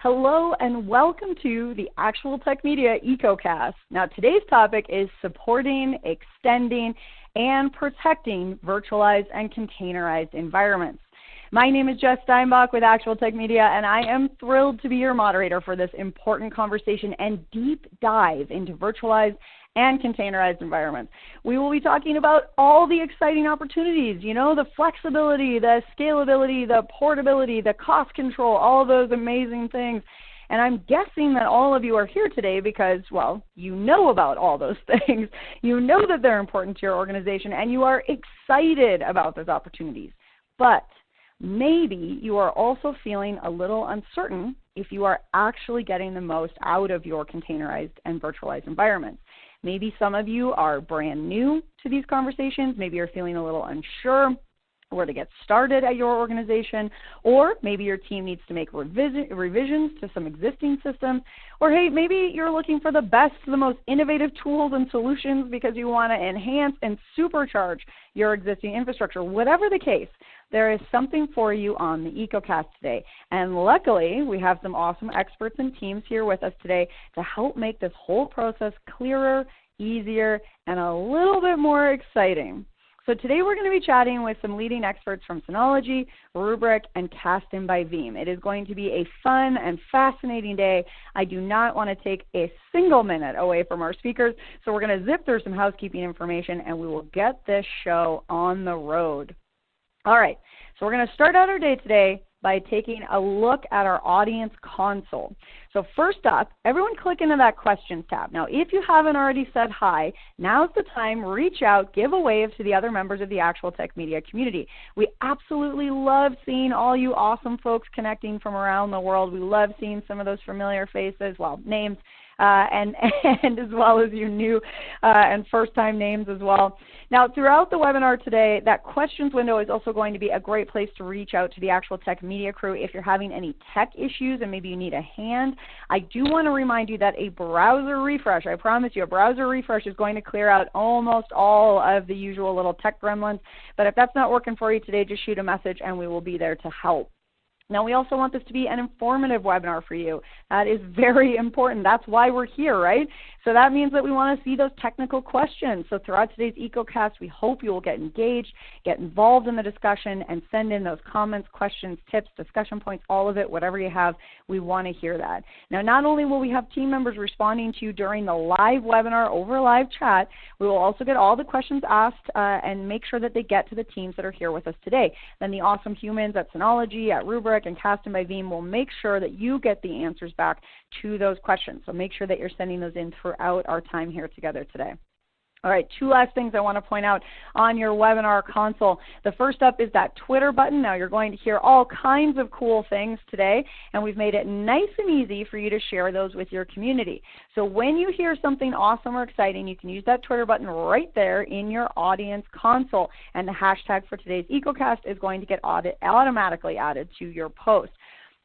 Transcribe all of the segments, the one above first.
Hello and welcome to the Actual Tech Media EcoCast. Now today's topic is supporting, extending, and protecting virtualized and containerized environments. My name is Jess Steinbach with Actual Tech Media, and I am thrilled to be your moderator for this important conversation and deep dive into virtualized and containerized environments. We will be talking about all the exciting opportunities, the flexibility, the scalability, the portability, the cost control, all of those amazing things. And I'm guessing that all of you are here today because, well, you know about all those things. You know that they're important to your organization, and you are excited about those opportunities. But maybe you are also feeling a little uncertain if you are actually getting the most out of your containerized and virtualized environments. Maybe some of you are brand new to these conversations. Maybe you're feeling a little unsure where to get started at your organization, or maybe your team needs to make revisions to some existing systems, or hey, maybe you're looking for the best, the most innovative tools and solutions because you want to enhance and supercharge your existing infrastructure. Whatever the case, there is something for you on the EcoCast today. And luckily, we have some awesome experts and teams here with us today to help make this whole process clearer, easier, and a little bit more exciting. So today we're going to be chatting with some leading experts from Synology, Rubrik, and Kasten by Veeam. It is going to be a fun and fascinating day. I do not want to take a single minute away from our speakers, so we're going to zip through some housekeeping information and we will get this show on the road. All right, so we're going to start out our day today by taking a look at our audience console. So first up, everyone click into that questions tab. Now, if you haven't already said hi, now's the time. Reach out, give a wave to the other members of the Actual Tech Media community. We absolutely love seeing all you awesome folks connecting from around the world. We love seeing some of those familiar faces, well, names, and as well as your new and first-time names as well. Now, throughout the webinar today, that questions window is also going to be a great place to reach out to the Actual Tech Media crew if you're having any tech issues and maybe you need a hand. I do want to remind you that a browser refresh, I promise you, a browser refresh is going to clear out almost all of the usual little tech gremlins. But if that's not working for you today, just shoot a message and we will be there to help. Now, we also want this to be an informative webinar for you. That is very important. That's why we're here, right? So that means that we want to see those technical questions. So throughout today's EcoCast, we hope you will get engaged, get involved in the discussion, and send in those comments, questions, tips, discussion points, all of it, whatever you have. We want to hear that. Now, not only will we have team members responding to you during the live webinar over live chat, we will also get all the questions asked and make sure that they get to the teams that are here with us today. Then the awesome humans at Synology, at Rubrik, and Kasten by Veeam will make sure that you get the answers back to those questions. So make sure that you're sending those in throughout our time here together today. All right, two last things I want to point out on your webinar console. The first up is that Twitter button. Now you're going to hear all kinds of cool things today, and we've made it nice and easy for you to share those with your community. So when you hear something awesome or exciting, you can use that Twitter button right there in your audience console, and the hashtag for today's EcoCast is going to get automatically added to your post.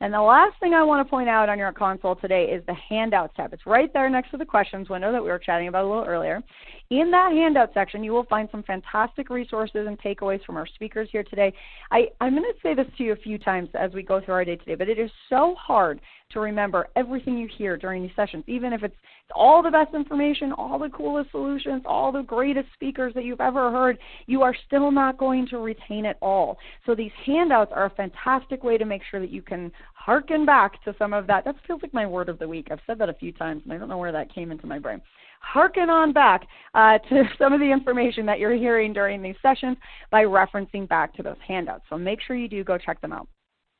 And the last thing I want to point out on your console today is the Handouts tab. It's right there next to the questions window that we were chatting about a little earlier. In that handout section, you will find some fantastic resources and takeaways from our speakers here today. I'm going to say this to you a few times as we go through our day today, but it is so hard to remember everything you hear during these sessions, even if it's all the best information, all the coolest solutions, all the greatest speakers that you've ever heard, you are still not going to retain it all. So these handouts are a fantastic way to make sure that you can hearken back to some of that. That feels like my word of the week. I've said that a few times, and I don't know where that came into my brain. Hearken on back to some of the information that you're hearing during these sessions by referencing back to those handouts. So make sure you do go check them out.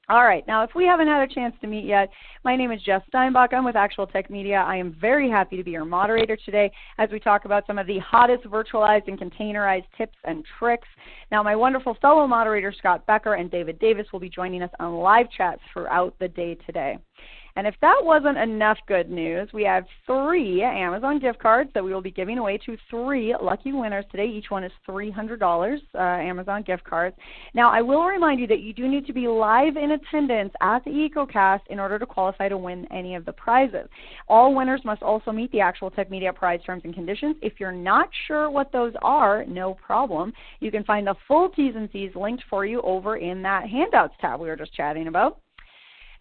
All right, now if we haven't had a chance to meet yet, my name is Jess Steinbach. I'm with Actual Tech Media. I am very happy to be your moderator today as we talk about some of the hottest virtualized and containerized tips and tricks. Now my wonderful fellow moderators Scott Becker and David Davis will be joining us on live chat throughout the day today. And if that wasn't enough good news, we have 3 Amazon gift cards that we will be giving away to 3 lucky winners today. Each one is $300 Amazon gift cards. Now, I will remind you that you do need to be live in attendance at the EcoCast in order to qualify to win any of the prizes. All winners must also meet the Actual Tech Media prize terms and conditions. If you're not sure what those are, no problem. You can find the full T's and C's linked for you over in that Handouts tab we were just chatting about.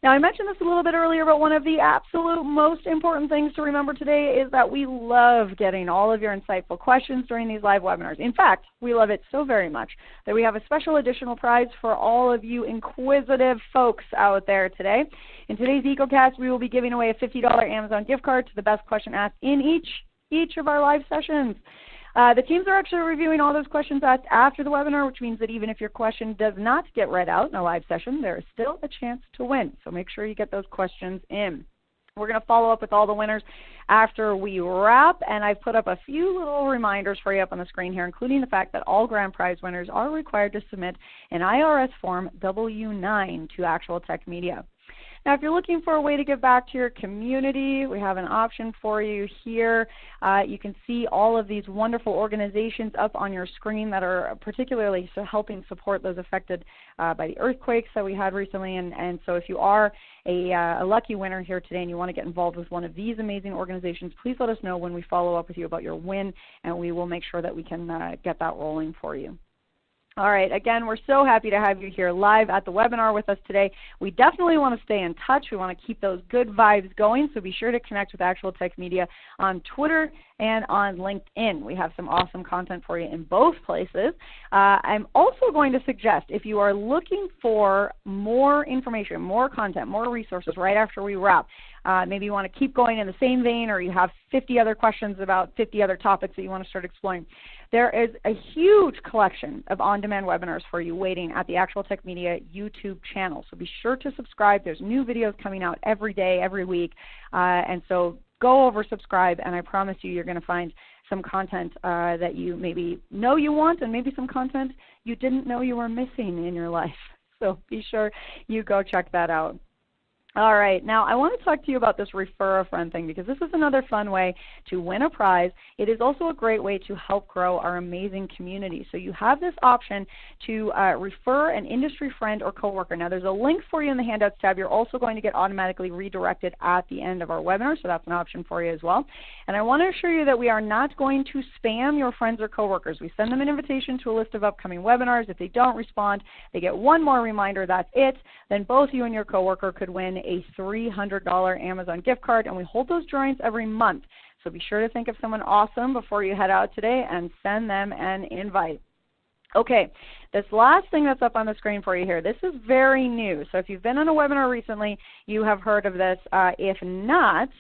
Now, I mentioned this a little bit earlier, but one of the absolute most important things to remember today is that we love getting all of your insightful questions during these live webinars. In fact, we love it so very much that we have a special additional prize for all of you inquisitive folks out there today. In today's EcoCast, we will be giving away a $50 Amazon gift card to the best question asked in each of our live sessions. The teams are actually reviewing all those questions asked after the webinar, which means that even if your question does not get read out in a live session, there is still a chance to win. So make sure you get those questions in. We're going to follow up with all the winners after we wrap, and I've put up a few little reminders for you up on the screen here, including the fact that all grand prize winners are required to submit an IRS Form W-9 to Actual Tech Media. Now, if you're looking for a way to give back to your community, we have an option for you here. You can see all of these wonderful organizations up on your screen that are particularly helping support those affected by the earthquakes that we had recently. And so if you are a lucky winner here today and you want to get involved with one of these amazing organizations, please let us know when we follow up with you about your win, and we will make sure that we can get that rolling for you. All right, again, we're so happy to have you here live at the webinar with us today. We definitely want to stay in touch. We want to keep those good vibes going, so be sure to connect with Actual Tech Media on Twitter and on LinkedIn. We have some awesome content for you in both places. I'm also going to suggest, if you are looking for more information, more content, more resources right after we wrap, maybe you want to keep going in the same vein, or you have 50 other questions about 50 other topics that you want to start exploring, there is a huge collection of on-demand webinars for you waiting at the Actual Tech Media YouTube channel. So be sure to subscribe. There's new videos coming out every day, every week. And so go over, subscribe, and I promise you, you're going to find some content that you maybe know you want, and maybe some content you didn't know you were missing in your life. So be sure you go check that out. All right, now I want to talk to you about this refer a friend thing, because this is another fun way to win a prize. It is also a great way to help grow our amazing community. So you have this option to refer an industry friend or coworker. Now there's a link for you in the handouts tab. You're also going to get automatically redirected at the end of our webinar, so that's an option for you as well. And I want to assure you that we are not going to spam your friends or coworkers. We send them an invitation to a list of upcoming webinars. If they don't respond, they get one more reminder, that's it. Then both you and your coworker could win a $300 Amazon gift card, and we hold those drawings every month. So be sure to think of someone awesome before you head out today and send them an invite. Okay, this last thing that's up on the screen for you here, this is very new. So if you've been on a webinar recently, you have heard of this. If not,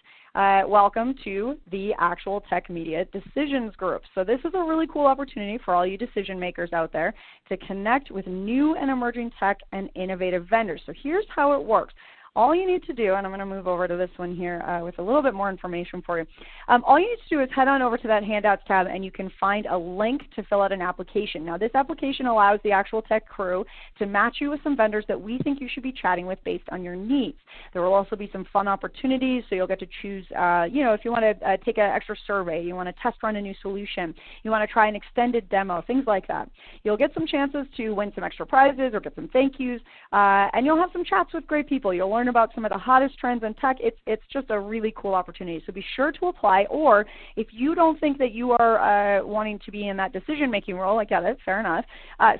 welcome to the Actual Tech Media Decisions Group. So this is a really cool opportunity for all you decision makers out there to connect with new and emerging tech and innovative vendors. So here's how it works. All you need to do, and I'm going to move over to this one here with a little bit more information for you. All you need to do is head on over to that Handouts tab, and you can find a link to fill out an application. Now, this application allows the Actual Tech crew to match you with some vendors that we think you should be chatting with based on your needs. There will also be some fun opportunities, so you'll get to choose, if you want to take an extra survey, you want to test run a new solution, you want to try an extended demo, things like that. You'll get some chances to win some extra prizes or get some thank yous, and you'll have some chats with great people. You'll learn about some of the hottest trends in tech. It's just a really cool opportunity. So be sure to apply, or if you don't think that you are wanting to be in that decision-making role, I get it, fair enough,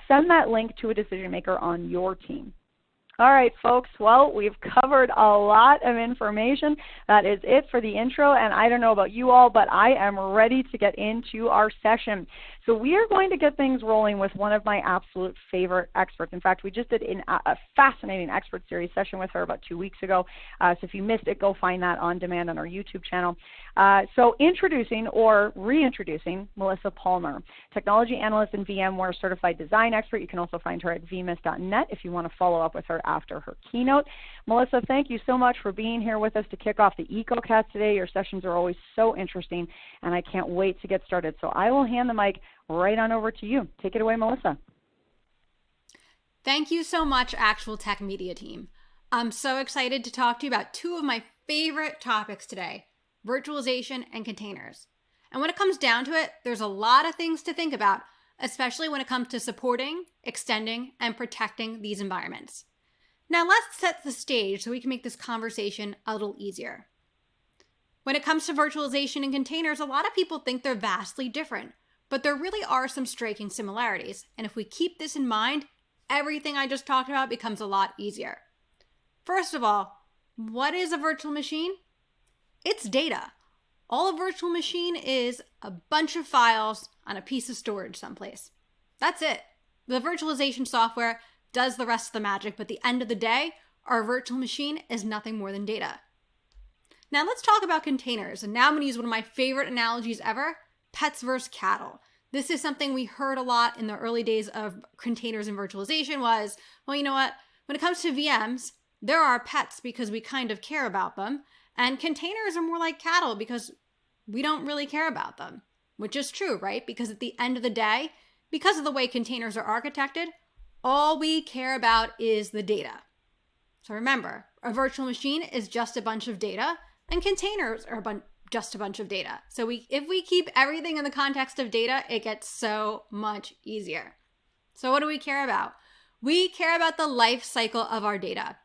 send that link to a decision maker on your team. All right, folks, well, we've covered a lot of information. That is it for the intro, and I don't know about you all, but I am ready to get into our session. So we are going to get things rolling with one of my absolute favorite experts. In fact, we just did a fascinating expert series session with her about 2 weeks ago. So if you missed it, go find that on demand on our YouTube channel. So introducing or reintroducing Melissa Palmer, technology analyst and VMware certified design expert. You can also find her at vmis.net if you want to follow up with her after her keynote. Melissa, thank you so much for being here with us to kick off the EcoCast today. Your sessions are always so interesting, and I can't wait to get started. So I will hand the mic right on over to you. Take it away, Melissa. Thank you so much, Actual Tech Media team. I'm so excited to talk to you about two of my favorite topics today, virtualization and containers. And when it comes down to it, there's a lot of things to think about, especially when it comes to supporting, extending, and protecting these environments. Now let's set the stage so we can make this conversation a little easier. When it comes to virtualization and containers, a lot of people think they're vastly different, but there really are some striking similarities. And if we keep this in mind, everything I just talked about becomes a lot easier. First of all, What is a virtual machine? It's data. All a virtual machine is a bunch of files on a piece of storage someplace. That's it. The virtualization software does the rest of the magic, but at the end of the day, our virtual machine is nothing more than data. Now let's talk about containers. And now I'm going to use one of my favorite analogies ever, pets versus cattle. This is something we heard a lot in the early days of containers and virtualization was, well, you know what? When it comes to VMs, there are pets because we kind of care about them. And containers are more like cattle because we don't really care about them, which is true, right? Because at the end of the day, because of the way containers are architected, all we care about is the data. So remember, a virtual machine is just a bunch of data, and containers are just a bunch of data. So if we keep everything in the context of data, it gets so much easier. So what do we care about? We care about the life cycle of our data.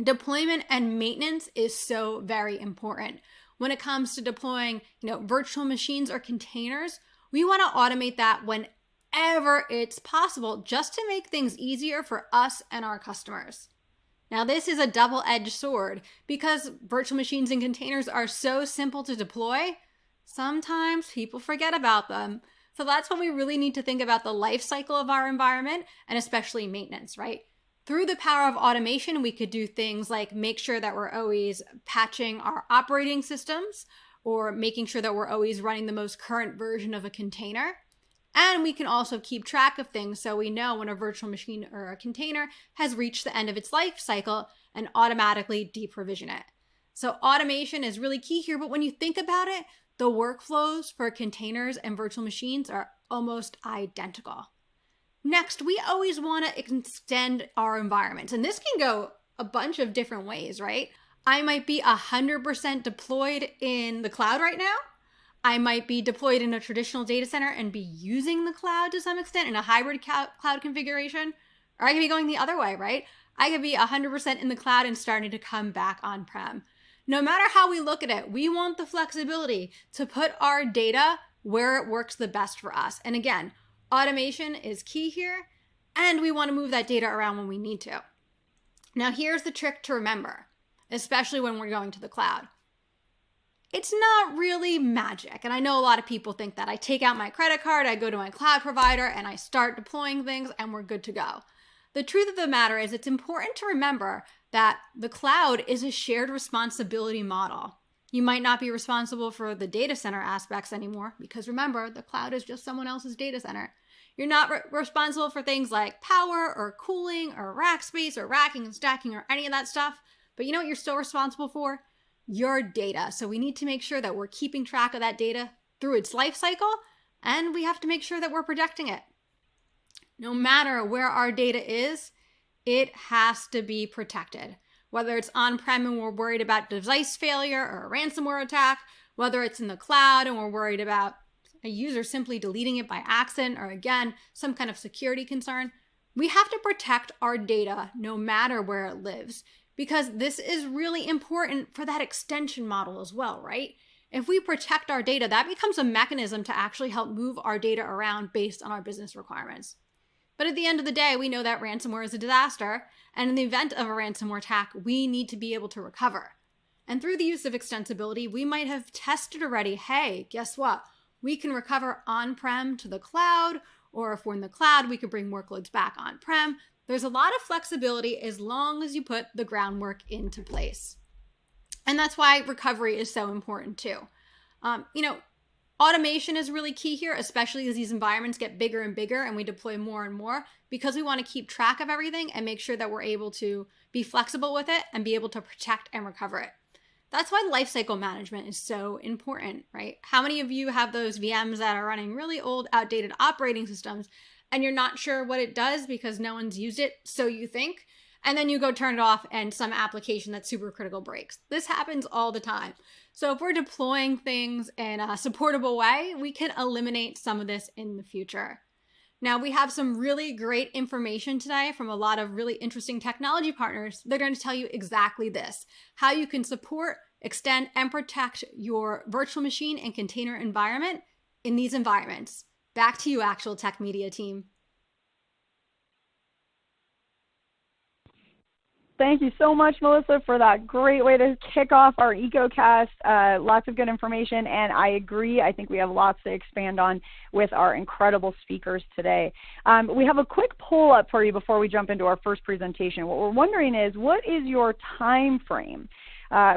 Deployment and maintenance is so very important. When it comes to deploying, virtual machines or containers, we want to automate that whenever it's possible, just to make things easier for us and our customers. Now, this is a double-edged sword because virtual machines and containers are so simple to deploy. Sometimes people forget about them. So that's when we really need to think about the life cycle of our environment and especially maintenance, right? Through the power of automation, we could do things like make sure that we're always patching our operating systems or making sure that we're always running the most current version of a container. And we can also keep track of things so we know when a virtual machine or a container has reached the end of its life cycle and automatically deprovision it. So automation is really key here, but when you think about it, the workflows for containers and virtual machines are almost identical. Next, we always want to extend our environments, and this can go a bunch of different ways, right? I might be 100% deployed in the cloud right now. I might be deployed in a traditional data center and be using the cloud to some extent in a hybrid cloud configuration. Or I could be going the other way, right? I could be 100% in the cloud and starting to come back on-prem. No matter how we look at it, we want the flexibility to put our data where it works the best for us. And again, automation is key here, and we want to move that data around when we need to. Now, here's the trick to remember, especially when we're going to the cloud. It's not really magic, and I know a lot of people think that. I take out my credit card, I go to my cloud provider, and I start deploying things, and we're good to go. The truth of the matter is it's important to remember that the cloud is a shared responsibility model. You might not be responsible for the data center aspects anymore, because remember, the cloud is just someone else's data center. You're not responsible for things like power or cooling or rack space or racking and stacking or any of that stuff. But you know what you're still responsible for? Your data. So we need to make sure that we're keeping track of that data through its life cycle, and we have to make sure that we're protecting it. No matter where our data is, it has to be protected. Whether it's on-prem and we're worried about device failure or a ransomware attack, whether it's in the cloud and we're worried about a user simply deleting it by accident, or again, some kind of security concern, we have to protect our data no matter where it lives, because this is really important for that extension model as well, right? If we protect our data, that becomes a mechanism to actually help move our data around based on our business requirements. But at the end of the day, we know that ransomware is a disaster, and in the event of a ransomware attack, we need to be able to recover. And through the use of extensibility, we might have tested already, hey, guess what? We can recover on-prem to the cloud, or if we're in the cloud, we can bring workloads back on-prem. There's a lot of flexibility as long as you put the groundwork into place. And that's why recovery is so important too. Automation is really key here, especially as these environments get bigger and bigger and we deploy more and more, because we want to keep track of everything and make sure that we're able to be flexible with it and be able to protect and recover it. That's why lifecycle management is so important, right? How many of you have those VMs that are running really old, outdated operating systems and you're not sure what it does because no one's used it, so you think, and then you go turn it off and some application that's super critical breaks? This happens all the time. So if we're deploying things in a supportable way, we can eliminate some of this in the future. Now, we have some really great information today from a lot of really interesting technology partners. They're going to tell you exactly this, how you can support, extend, and protect your virtual machine and container environment in these environments. Back to you, Actual Tech Media team. Thank you so much, Melissa, for that great way to kick off our EcoCast. Lots of good information, and I agree. I think we have lots to expand on with our incredible speakers today. We have a quick poll up for you before we jump into our first presentation. What we're wondering is, what is your time frame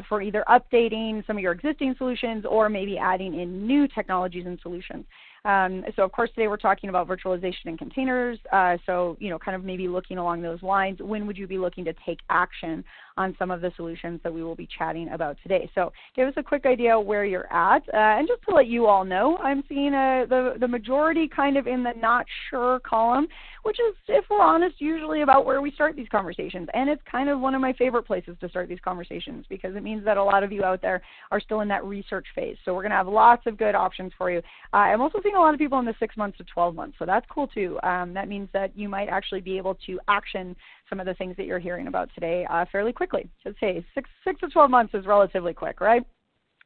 for either updating some of your existing solutions or maybe adding in new technologies and solutions? So of course today we're talking about virtualization and containers. So kind of maybe looking along those lines, when would you be looking to take action on some of the solutions that we will be chatting about today? So give us a quick idea where you're at. And just to let you all know, I'm seeing the majority kind of in the not sure column, which is, if we're honest, usually about where we start these conversations. And it's kind of one of my favorite places to start these conversations, because it means that a lot of you out there are still in that research phase. So we're going to have lots of good options for you. I'm also seeing a lot of people in the 6 months to 12 months, so that's cool too. That means that you might actually be able to action some of the things that you're hearing about today fairly quickly. So say 6 to 12 months is relatively quick, right?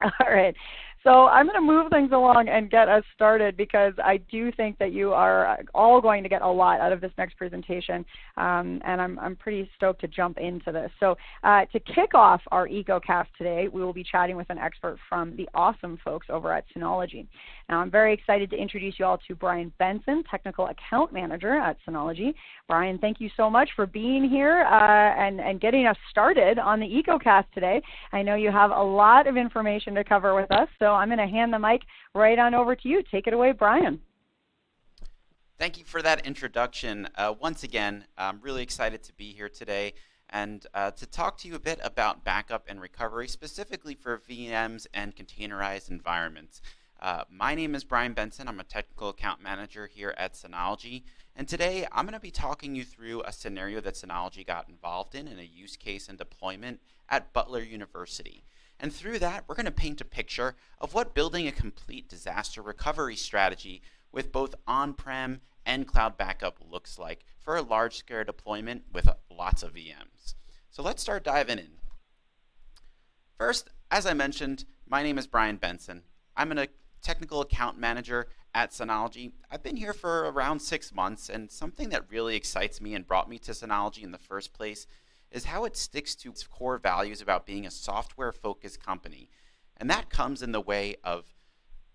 All right. So I'm going to move things along and get us started, because I do think that you are all going to get a lot out of this next presentation, and I'm pretty stoked to jump into this. So to kick off our EcoCast today, we will be chatting with an expert from the awesome folks over at Synology. Now, I'm very excited to introduce you all to Brian Benson, Technical Account Manager at Synology. Brian, thank you so much for being here and getting us started on the EcoCast today. I know you have a lot of information to cover with us, so I'm going to hand the mic right on over to you. Take it away, Brian. Thank you for that introduction. Once again, I'm really excited to be here today and to talk to you a bit about backup and recovery, specifically for VMs and containerized environments. My name is Brian Benson. I'm a technical account manager here at Synology. And today I'm going to be talking you through a scenario that Synology got involved in a use case and deployment at Butler University. And through that, we're going to paint a picture of what building a complete disaster recovery strategy with both on-prem and cloud backup looks like for a large-scale deployment with lots of VMs. So let's start diving in. First, as I mentioned, my name is Brian Benson. I'm a technical account manager at Synology. I've been here for around 6 months, and something that really excites me and brought me to Synology in the first place is how it sticks to its core values about being a software-focused company. And that comes in the way of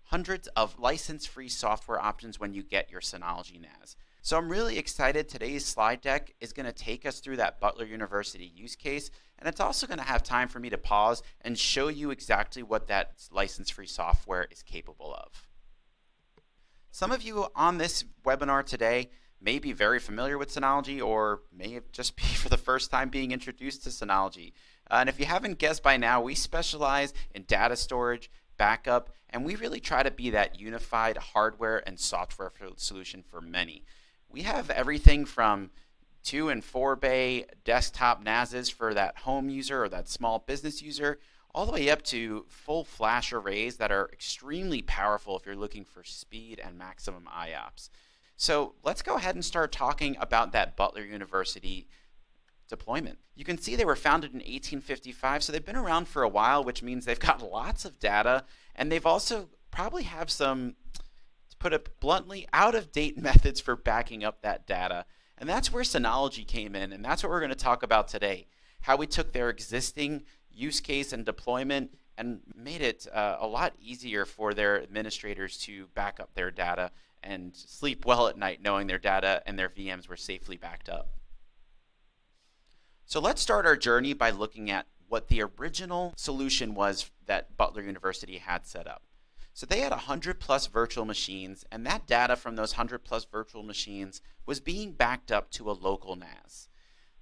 hundreds of license-free software options when you get your Synology NAS. So I'm really excited. Today's slide deck is going to take us through that Butler University use case, and it's also going to have time for me to pause and show you exactly what that license-free software is capable of. Some of you on this webinar today may be very familiar with Synology, or may just be for the first time being introduced to Synology. And if you haven't guessed by now, we specialize in data storage, backup, and we really try to be that unified hardware and software solution for many. We have everything from 2 and 4 bay desktop NASs for that home user or that small business user, all the way up to full flash arrays that are extremely powerful if you're looking for speed and maximum IOPS. So let's go ahead and start talking about that Butler University deployment. You can see they were founded in 1855, so they've been around for a while, which means they've got lots of data, and they've also probably have some, to put it bluntly, out-of-date methods for backing up that data. And that's where Synology came in, and that's what we're going to talk about today, how we took their existing use case and deployment and made it a lot easier for their administrators to back up their data and sleep well at night knowing their data and their VMs were safely backed up. So let's start our journey by looking at what the original solution was that Butler University had set up. So they had 100+ virtual machines, and that data from those 100+ virtual machines was being backed up to a local NAS.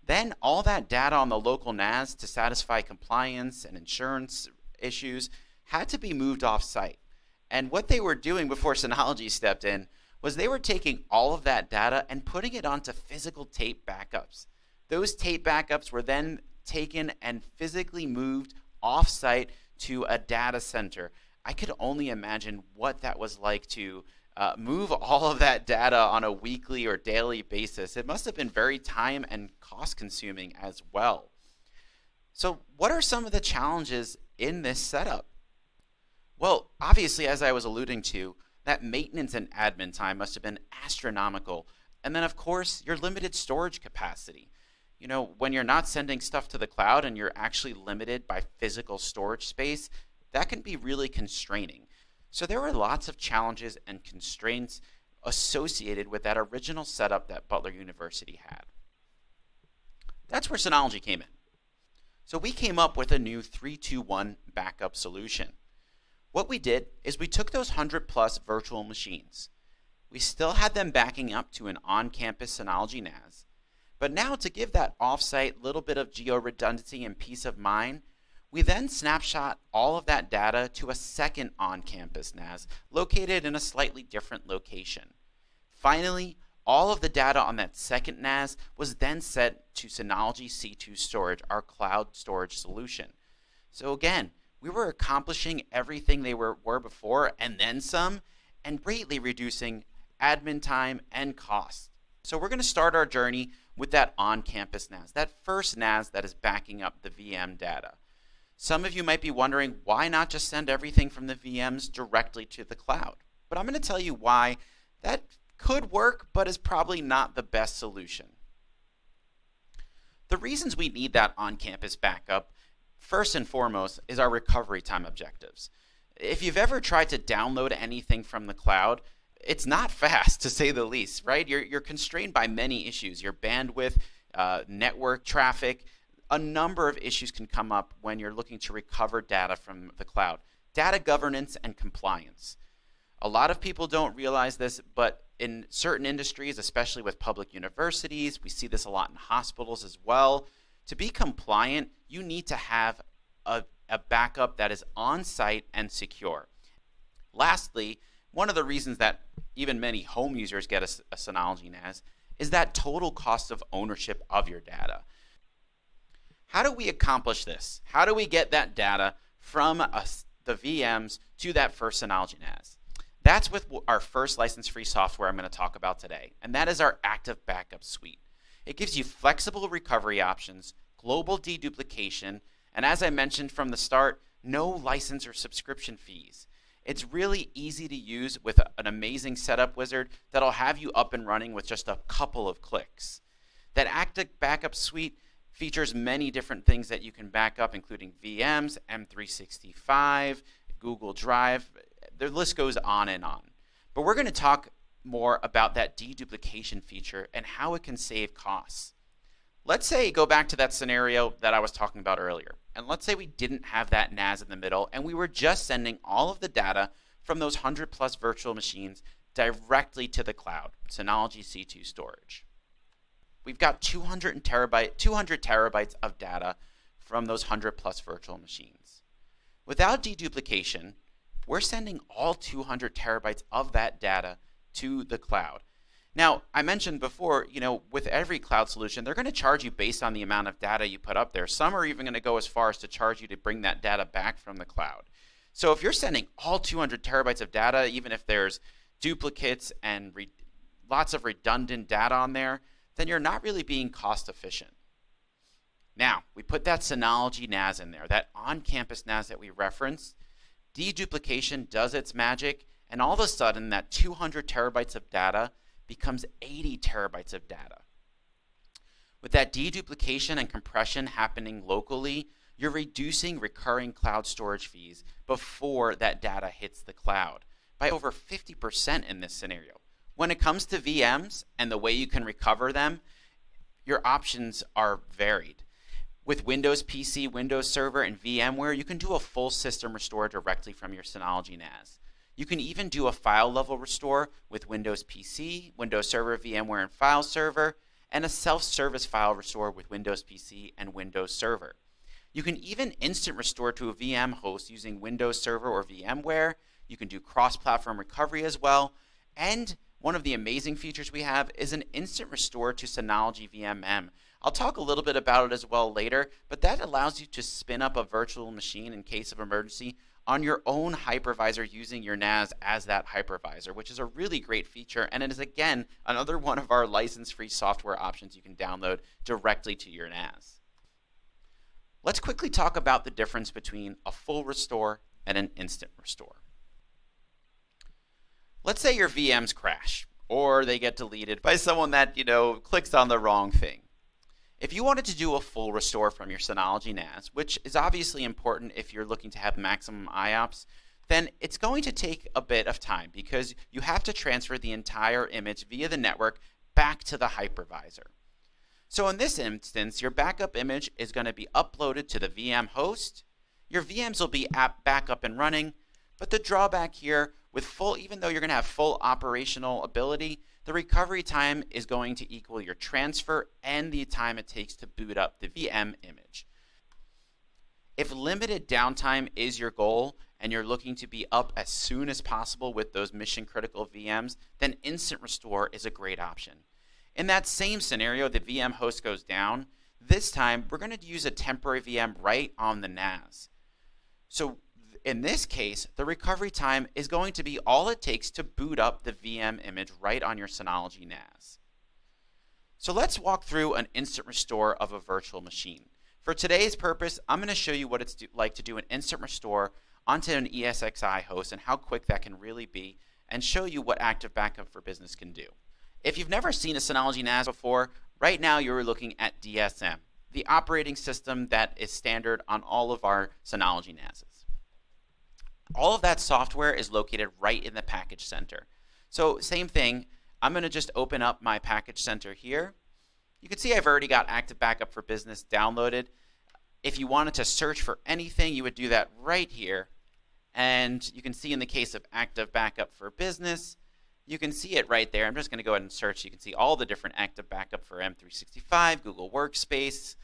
Then all that data on the local NAS to satisfy compliance and insurance issues had to be moved off-site. And what they were doing before Synology stepped in was they were taking all of that data and putting it onto physical tape backups. Those tape backups were then taken and physically moved off-site to a data center. I could only imagine what that was like to move all of that data on a weekly or daily basis. It must have been very time and cost consuming as well. So what are some of the challenges in this setup? Well, obviously, as I was alluding to, that maintenance and admin time must have been astronomical. And then, of course, your limited storage capacity. When you're not sending stuff to the cloud and you're actually limited by physical storage space, that can be really constraining. So there were lots of challenges and constraints associated with that original setup that Butler University had. That's where Synology came in. So we came up with a new 3-2-1 backup solution. What we did is we took those 100+ virtual machines. We still had them backing up to an on-campus Synology NAS. But now, to give that offsite little bit of geo-redundancy and peace of mind, we then snapshot all of that data to a second on-campus NAS located in a slightly different location. Finally, all of the data on that second NAS was then sent to Synology C2 Storage, our cloud storage solution. So again, we were accomplishing everything they were before and then some, and greatly reducing admin time and cost. So we're going to start our journey with that on-campus NAS, that first NAS that is backing up the VM data. Some of you might be wondering, why not just send everything from the VMs directly to the cloud? But I'm going to tell you why that could work, but is probably not the best solution. The reasons we need that on-campus backup, first and foremost, is our recovery time objectives. If you've ever tried to download anything from the cloud, it's not fast, to say the least, right? You're constrained by many issues. Your bandwidth, network traffic, a number of issues can come up when you're looking to recover data from the cloud. Data governance and compliance. A lot of people don't realize this, but in certain industries, especially with public universities, we see this a lot in hospitals as well. To be compliant, you need to have a backup that is on-site and secure. Lastly, one of the reasons that even many home users get a Synology NAS is that total cost of ownership of your data. How do we accomplish this? How do we get that data from the VMs to that first Synology NAS? That's with our first license-free software I'm going to talk about today, and that is our Active Backup Suite. It gives you flexible recovery options, global deduplication, and as I mentioned from the start, no license or subscription fees. It's really easy to use with an amazing setup wizard that'll have you up and running with just a couple of clicks. That Active Backup Suite features many different things that you can back up, including VMs, M365, Google Drive. The list goes on and on. But we're going to talk more about that deduplication feature and how it can save costs. Let's say, go back to that scenario that I was talking about earlier. And let's say we didn't have that NAS in the middle and we were just sending all of the data from those 100+ virtual machines directly to the cloud, Synology C2 Storage. We've got 200 terabytes of data from those 100+ virtual machines. Without deduplication, we're sending all 200 terabytes of that data to the cloud. Now, I mentioned before, with every cloud solution, they're going to charge you based on the amount of data you put up there. Some are even going to go as far as to charge you to bring that data back from the cloud. So if you're sending all 200 terabytes of data, even if there's duplicates and lots of redundant data on there, then you're not really being cost efficient. Now, we put that Synology NAS in there, that on-campus NAS that we referenced. Deduplication does its magic, and all of a sudden, that 200 terabytes of data becomes 80 terabytes of data. With that deduplication and compression happening locally, you're reducing recurring cloud storage fees before that data hits the cloud by over 50% in this scenario. When it comes to VMs and the way you can recover them, your options are varied. With Windows PC, Windows Server, and VMware, you can do a full system restore directly from your Synology NAS. You can even do a file level restore with Windows PC, Windows Server, VMware, and File Server, and a self-service file restore with Windows PC and Windows Server. You can even instant restore to a VM host using Windows Server or VMware. You can do cross-platform recovery as well. And one of the amazing features we have is an instant restore to Synology VMM. I'll talk a little bit about it as well later, but that allows you to spin up a virtual machine in case of emergency on your own hypervisor using your NAS as that hypervisor, which is a really great feature, and it is, again, another one of our license-free software options you can download directly to your NAS. Let's quickly talk about the difference between a full restore and an instant restore. Let's say your VMs crash, or they get deleted by someone that, clicks on the wrong thing. If you wanted to do a full restore from your Synology NAS, which is obviously important if you're looking to have maximum IOPS, then it's going to take a bit of time because you have to transfer the entire image via the network back to the hypervisor. So in this instance, your backup image is going to be uploaded to the VM host. Your VMs will be back up and running, but the drawback here with even though you're going to have full operational ability, the recovery time is going to equal your transfer and the time it takes to boot up the VM image. If limited downtime is your goal and you're looking to be up as soon as possible with those mission critical VMs, then Instant Restore is a great option. In that same scenario, the VM host goes down. This time, we're going to use a temporary VM right on the NAS. So in this case, the recovery time is going to be all it takes to boot up the VM image right on your Synology NAS. So let's walk through an instant restore of a virtual machine. For today's purpose, I'm going to show you what it's like to do an instant restore onto an ESXi host and how quick that can really be, and show you what Active Backup for Business can do. If you've never seen a Synology NAS before, right now you're looking at DSM, the operating system that is standard on all of our Synology NASs. All of that software is located right in the package center. So same thing, I'm going to just open up my package center here. You can see I've already got Active Backup for Business downloaded. If you wanted to search for anything, you would do that right here. And you can see in the case of Active Backup for Business, you can see it right there. I'm just going to go ahead and search. You can see all the different Active Backup for M365, Google Workspace.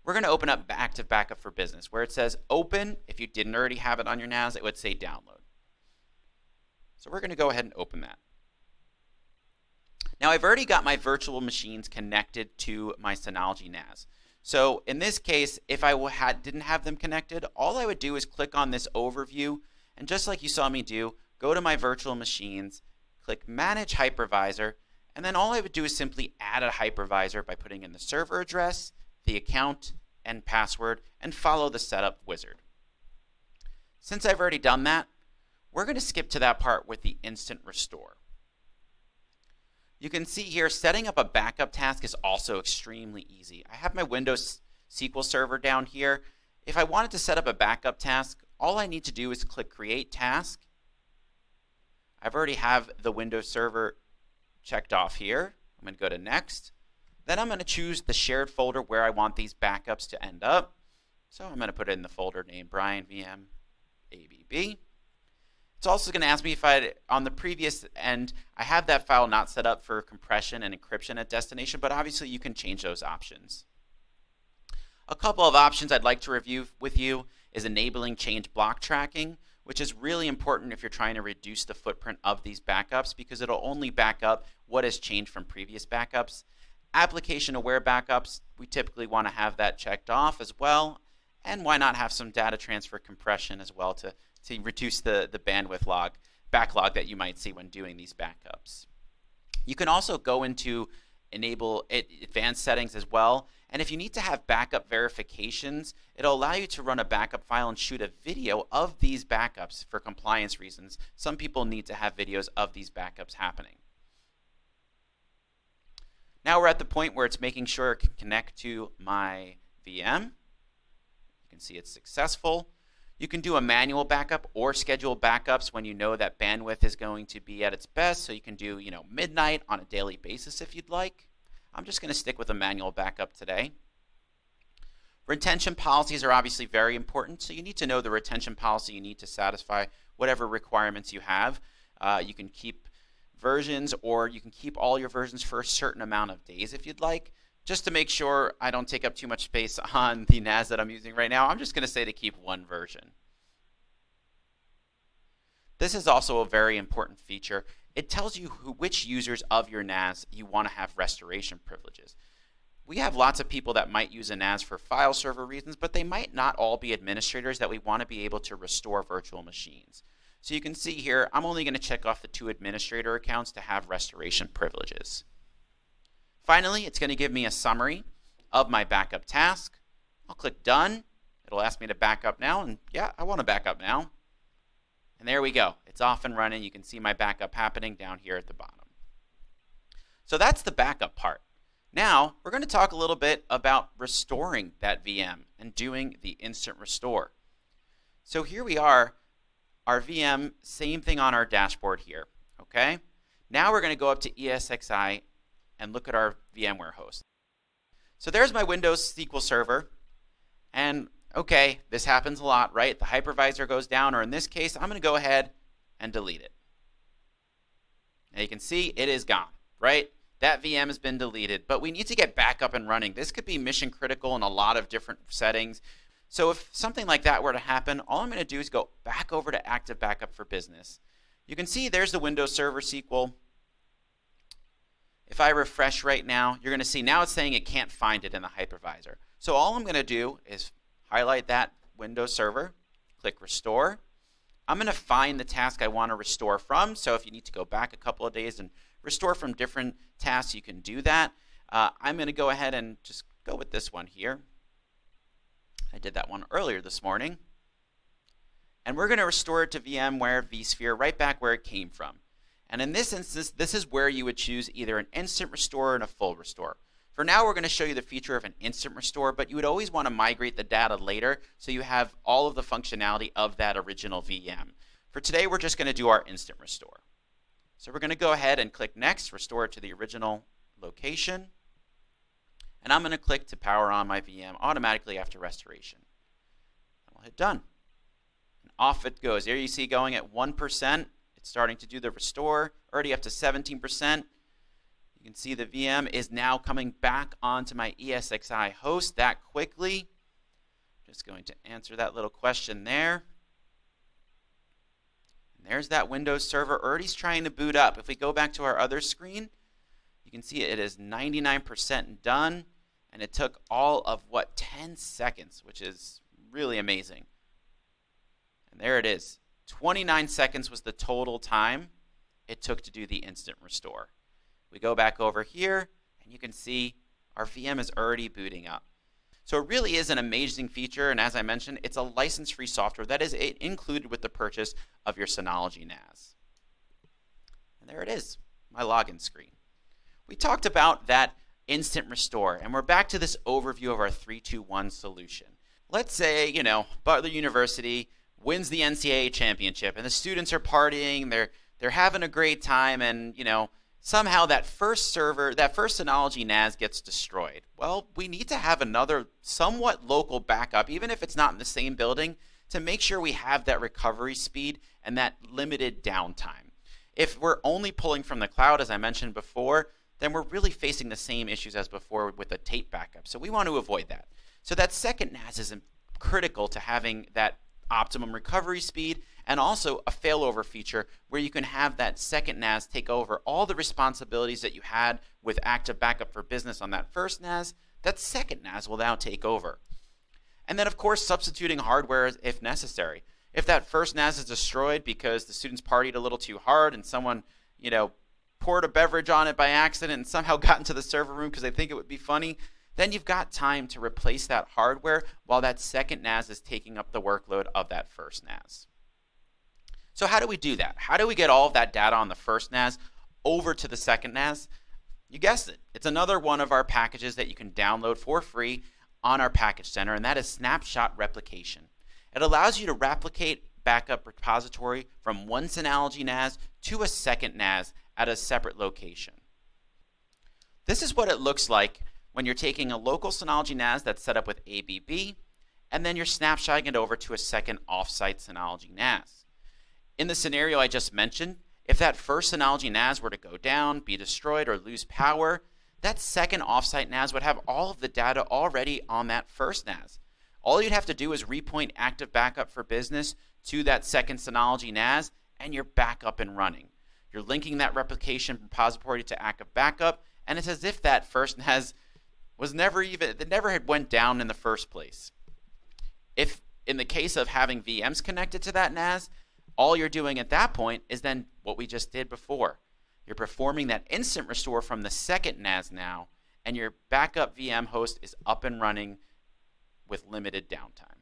We're going to open up Active Backup for Business. Where it says open, if you didn't already have it on your NAS, it would say download. So we're going to go ahead and open that. Now I've already got my virtual machines connected to my Synology NAS. So in this case, if I didn't have them connected, all I would do is click on this overview, and just like you saw me do, go to my virtual machines, click Manage Hypervisor, and then all I would do is simply add a hypervisor by putting in the server address, the account, and password, and follow the setup wizard. Since I've already done that, we're going to skip to that part with the instant restore. You can see here, setting up a backup task is also extremely easy. I have my Windows SQL Server down here. If I wanted to set up a backup task, all I need to do is click Create Task. I've already have the Windows Server checked off here. I'm going to go to Next. Then I'm going to choose the shared folder where I want these backups to end up. So I'm going to put it in the folder named Brian VM ABB. It's also going to ask me if on the previous end, I have that file not set up for compression and encryption at destination, but obviously you can change those options. A couple of options I'd like to review with you is enabling change block tracking, which is really important if you're trying to reduce the footprint of these backups because it'll only back up what has changed from previous backups. Application aware backups, we typically want to have that checked off as well. And why not have some data transfer compression as well to reduce the bandwidth backlog that you might see when doing these backups. You can also go into enable advanced settings as well. And if you need to have backup verifications, it'll allow you to run a backup file and shoot a video of these backups for compliance reasons. Some people need to have videos of these backups happening. Now we're at the point where it's making sure it can connect to my VM. You can see it's successful. You can do a manual backup or schedule backups when you know that bandwidth is going to be at its best. So you can do, midnight on a daily basis if you'd like. I'm just going to stick with a manual backup today. Retention policies are obviously very important. So you need to know the retention policy you need to satisfy whatever requirements you have. You can keep versions, or you can keep all your versions for a certain amount of days if you'd like. Just to make sure I don't take up too much space on the NAS that I'm using right now, I'm just going to say to keep one version. This is also a very important feature. It tells you which users of your NAS you want to have restoration privileges. We have lots of people that might use a NAS for file server reasons, but they might not all be administrators that we want to be able to restore virtual machines. So you can see here, I'm only going to check off the 2 administrator accounts to have restoration privileges. Finally, it's going to give me a summary of my backup task. I'll click Done. It'll ask me to back up now, and yeah, I want to back up now. And there we go. It's off and running. You can see my backup happening down here at the bottom. So that's the backup part. Now, we're going to talk a little bit about restoring that VM and doing the instant restore. So here we are, our VM, same thing on our dashboard here, okay? Now we're going to go up to ESXi and look at our VMware host. So there's my Windows SQL Server, and okay, this happens a lot, right? The hypervisor goes down, or in this case, I'm going to go ahead and delete it. And you can see it is gone, right? That VM has been deleted, but we need to get back up and running. This could be mission critical in a lot of different settings. So if something like that were to happen, all I'm going to do is go back over to Active Backup for Business. You can see there's the Windows Server SQL. If I refresh right now, you're going to see now it's saying it can't find it in the hypervisor. So all I'm going to do is highlight that Windows Server, click Restore. I'm going to find the task I want to restore from. So if you need to go back a couple of days and restore from different tasks, you can do that. I'm going to go ahead and just go with this one here. I did that one earlier this morning. And we're going to restore it to VMware vSphere right back where it came from. And in this instance, this is where you would choose either an instant restore and a full restore. For now, we're going to show you the feature of an instant restore, but you would always want to migrate the data later so you have all of the functionality of that original VM. For today, we're just going to do our instant restore. So we're going to go ahead and click Next, restore it to the original location. And I'm going to click to power on my VM automatically after restoration. I'll hit Done. And off it goes. There you see going at 1%. It's starting to do the restore, already up to 17%. You can see the VM is now coming back onto my ESXi host that quickly. Just going to answer that little question there. And there's that Windows Server already trying to boot up. If we go back to our other screen, you can see it is 99% done. And it took all of, 10 seconds, which is really amazing. And there it is. 29 seconds was the total time it took to do the instant restore. We go back over here, and you can see our VM is already booting up. So it really is an amazing feature, and as I mentioned, it's a license-free software that is included with the purchase of your Synology NAS. And there it is, my login screen. We talked about that instant restore, and we're back to this overview of our 3-2-1 solution. Let's say, Butler University wins the NCAA championship, and the students are partying, they're having a great time, and somehow that first Synology NAS gets destroyed. Well, we need to have another somewhat local backup, even if it's not in the same building, to make sure we have that recovery speed and that limited downtime. If we're only pulling from the cloud, as I mentioned before, then we're really facing the same issues as before with a tape backup. So we want to avoid that. So that second NAS is critical to having that optimum recovery speed and also a failover feature where you can have that second NAS take over all the responsibilities that you had with Active Backup for Business on that first NAS. That second NAS will now take over. And then, of course, substituting hardware if necessary. If that first NAS is destroyed because the students partied a little too hard and someone, poured a beverage on it by accident and somehow got into the server room because they think it would be funny, then you've got time to replace that hardware while that second NAS is taking up the workload of that first NAS. So how do we do that? How do we get all of that data on the first NAS over to the second NAS? You guessed it. It's another one of our packages that you can download for free on our package center, and that is Snapshot Replication. It allows you to replicate backup repository from one Synology NAS to a second NAS at a separate location. This is what it looks like when you're taking a local Synology NAS that's set up with ABB, and then you're snapshotting it over to a second offsite Synology NAS. In the scenario I just mentioned, if that first Synology NAS were to go down, be destroyed, or lose power, that second offsite NAS would have all of the data already on that first NAS. All you'd have to do is repoint Active Backup for Business to that second Synology NAS, and you're back up and running. You're linking that replication repository to Active Backup, and it's as if that first NAS never had went down in the first place. If in the case of having VMs connected to that NAS, all you're doing at that point is then what we just did before. You're performing that instant restore from the second NAS now, and your backup VM host is up and running with limited downtime.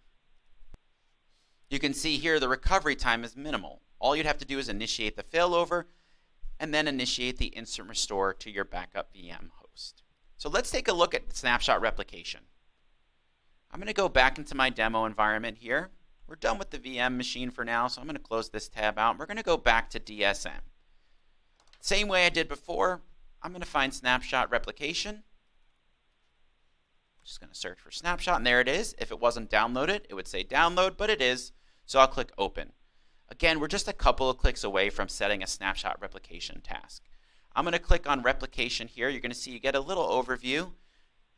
You can see here the recovery time is minimal. All you'd have to do is initiate the failover and then initiate the instant restore to your backup VM host. So let's take a look at snapshot replication. I'm going to go back into my demo environment here. We're done with the VM machine for now, so I'm going to close this tab out. We're going to go back to DSM. Same way I did before, I'm going to find snapshot replication. Just going to search for snapshot, and there it is. If it wasn't downloaded, it would say download, but it is, so I'll click open. Again, we're just a couple of clicks away from setting a snapshot replication task. I'm going to click on replication here. You're going to see you get a little overview.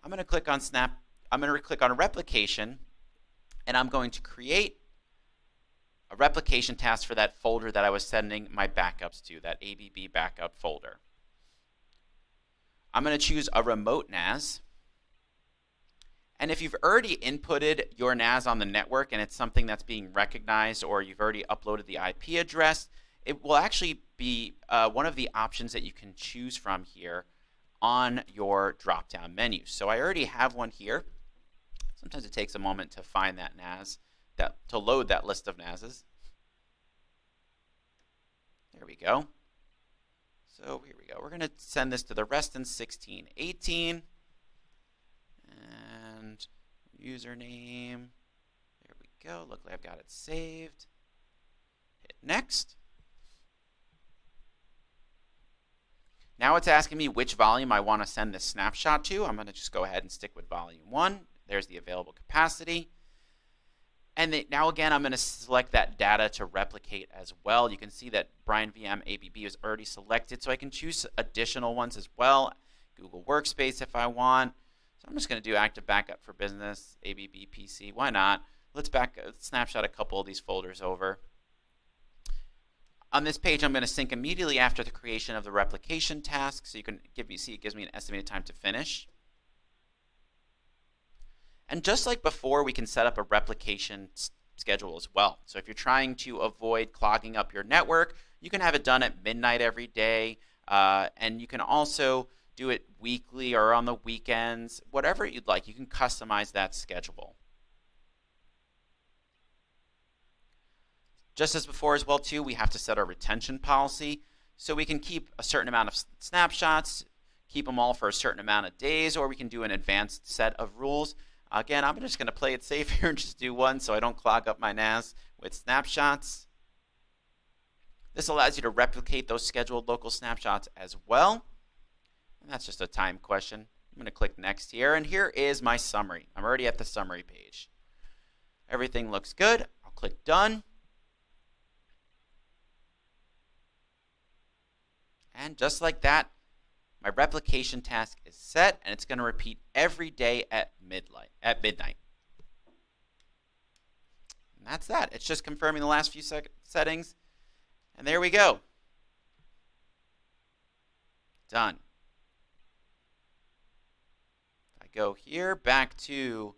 I'm going to click on replication, and I'm going to create a replication task for that folder that I was sending my backups to, that ABB backup folder. I'm going to choose a remote NAS. And if you've already inputted your NAS on the network and it's something that's being recognized, or you've already uploaded the IP address, it will actually be one of the options that you can choose from here on your drop-down menu. So I already have one here. Sometimes it takes a moment to find that NAS, to load that list of NASs. There we go. So here we go. We're going to send this to the Reston 1618. And username. There we go. Look like I've got it saved. Hit next. Now it's asking me which volume I want to send this snapshot to. I'm going to just go ahead and stick with volume 1. There's the available capacity. And now again, I'm going to select that data to replicate as well. You can see that Brian VM ABB is already selected, so I can choose additional ones as well. Google Workspace if I want. So I'm just going to do active backup for business, ABB PC. Why not? Let's snapshot a couple of these folders over. On this page, I'm going to sync immediately after the creation of the replication task, so you can see it gives me an estimated time to finish. And just like before, we can set up a replication schedule as well. So if you're trying to avoid clogging up your network, you can have it done at midnight every day, and you can also do it weekly or on the weekends, whatever you'd like. You can customize that schedule. Just as before as well too, we have to set our retention policy. So we can keep a certain amount of snapshots, keep them all for a certain amount of days, or we can do an advanced set of rules. Again, I'm just going to play it safe here and just do one so I don't clog up my NAS with snapshots. This allows you to replicate those scheduled local snapshots as well. And that's just a time question. I'm going to click next here, and here is my summary. I'm already at the summary page. Everything looks good. I'll click done. And just like that, my replication task is set, and it's going to repeat every day at midnight. And that's that. It's just confirming the last few settings. And there we go. Done. If I go here back to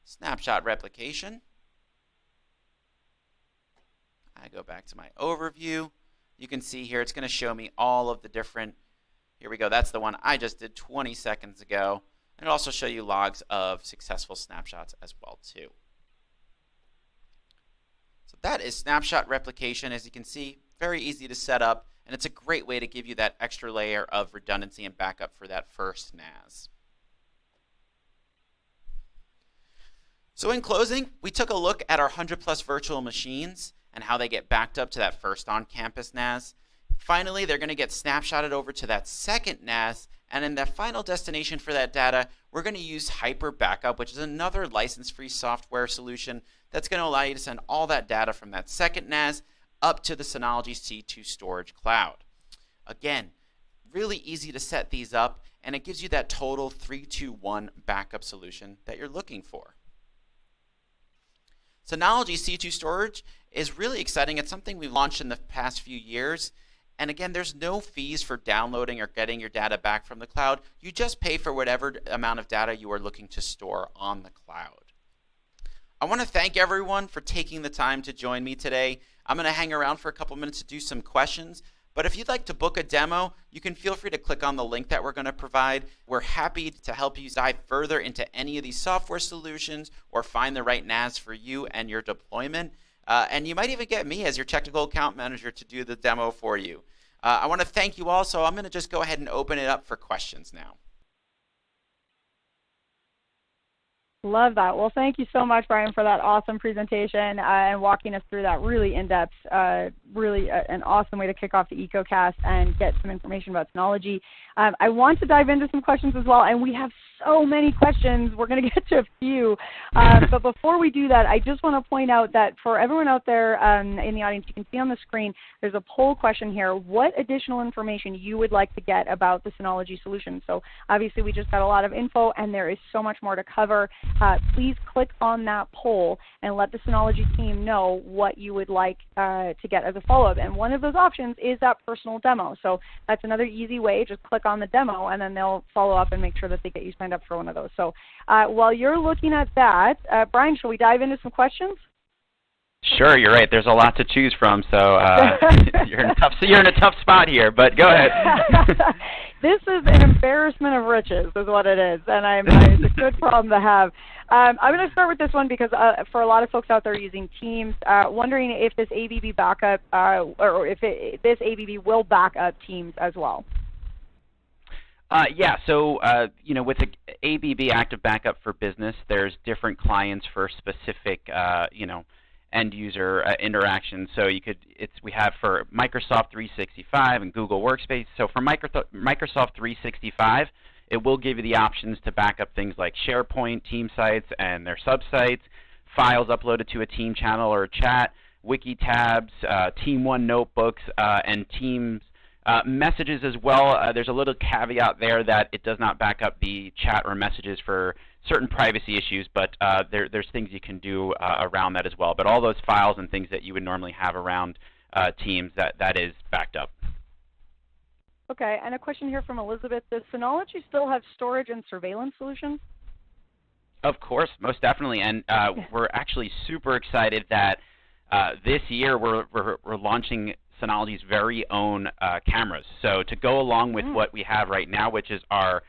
snapshot replication, I go back to my overview. You can see here it's going to show me all of the different. Here we go. That's the one I just did 20 seconds ago. And it'll also show you logs of successful snapshots as well too. So that is snapshot replication. As you can see, very easy to set up, and it's a great way to give you that extra layer of redundancy and backup for that first NAS. So in closing, we took a look at our 100+ virtual machines and how they get backed up to that first on-campus NAS. Finally, they're going to get snapshotted over to that second NAS, and in that final destination for that data, we're going to use Hyper Backup, which is another license-free software solution that's going to allow you to send all that data from that second NAS up to the Synology C2 storage cloud. Again, really easy to set these up, and it gives you that total 3-2-1 backup solution that you're looking for. Synology C2 storage is really exciting. It's something we've launched in the past few years. And again, there's no fees for downloading or getting your data back from the cloud. You just pay for whatever amount of data you are looking to store on the cloud. I want to thank everyone for taking the time to join me today. I'm going to hang around for a couple minutes to do some questions. But if you'd like to book a demo, you can feel free to click on the link that we're going to provide. We're happy to help you dive further into any of these software solutions or find the right NAS for you and your deployment. And you might even get me as your technical account manager to do the demo for you. I want to thank you all, so I'm going to just go ahead and open it up for questions now. Love that. Well, thank you so much, Brian, for that awesome presentation and walking us through that really in-depth, really an awesome way to kick off the EcoCast and get some information about Synology. I want to dive into some questions as well, and we have so many questions. We're going to get to a few. But before we do that, I just want to point out that for everyone out there in the audience, you can see on the screen, there's a poll question here. What additional information you would like to get about the Synology solution? So obviously we just got a lot of info, and there is so much more to cover. Please click on that poll and let the Synology team know what you would like to get as a follow-up. And one of those options is that personal demo. So that's another easy way. Just click on the demo, and then they'll follow up and make sure that they get you signed up for one of those. So while you're looking at that, Brian, shall we dive into some questions? Sure, you're right. There's a lot to choose from, so you're in a tough spot here. But go ahead. This is an embarrassment of riches, is what it is, and it's a good problem to have. I'm going to start with this one because for a lot of folks out there using Teams, wondering if this ABB backup or if this ABB will back up Teams as well. Yeah, so with the ABB Active Backup for Business, there's different clients for specific end user interaction. So we have for Microsoft 365 and Google Workspace. So for Microsoft 365, it will give you the options to back up things like SharePoint, team sites, and their subsites, files uploaded to a team channel or a chat, wiki tabs, Team One notebooks, and Teams messages as well. There's a little caveat there that it does not back up the chat or messages for certain privacy issues, but there's things you can do around that as well. But all those files and things that you would normally have around Teams, that is backed up. Okay, and a question here from Elizabeth. Does Synology still have storage and surveillance solutions? Of course, most definitely, and we're actually super excited that this year we're launching Synology's very own cameras. So to go along with what we have right now, which is our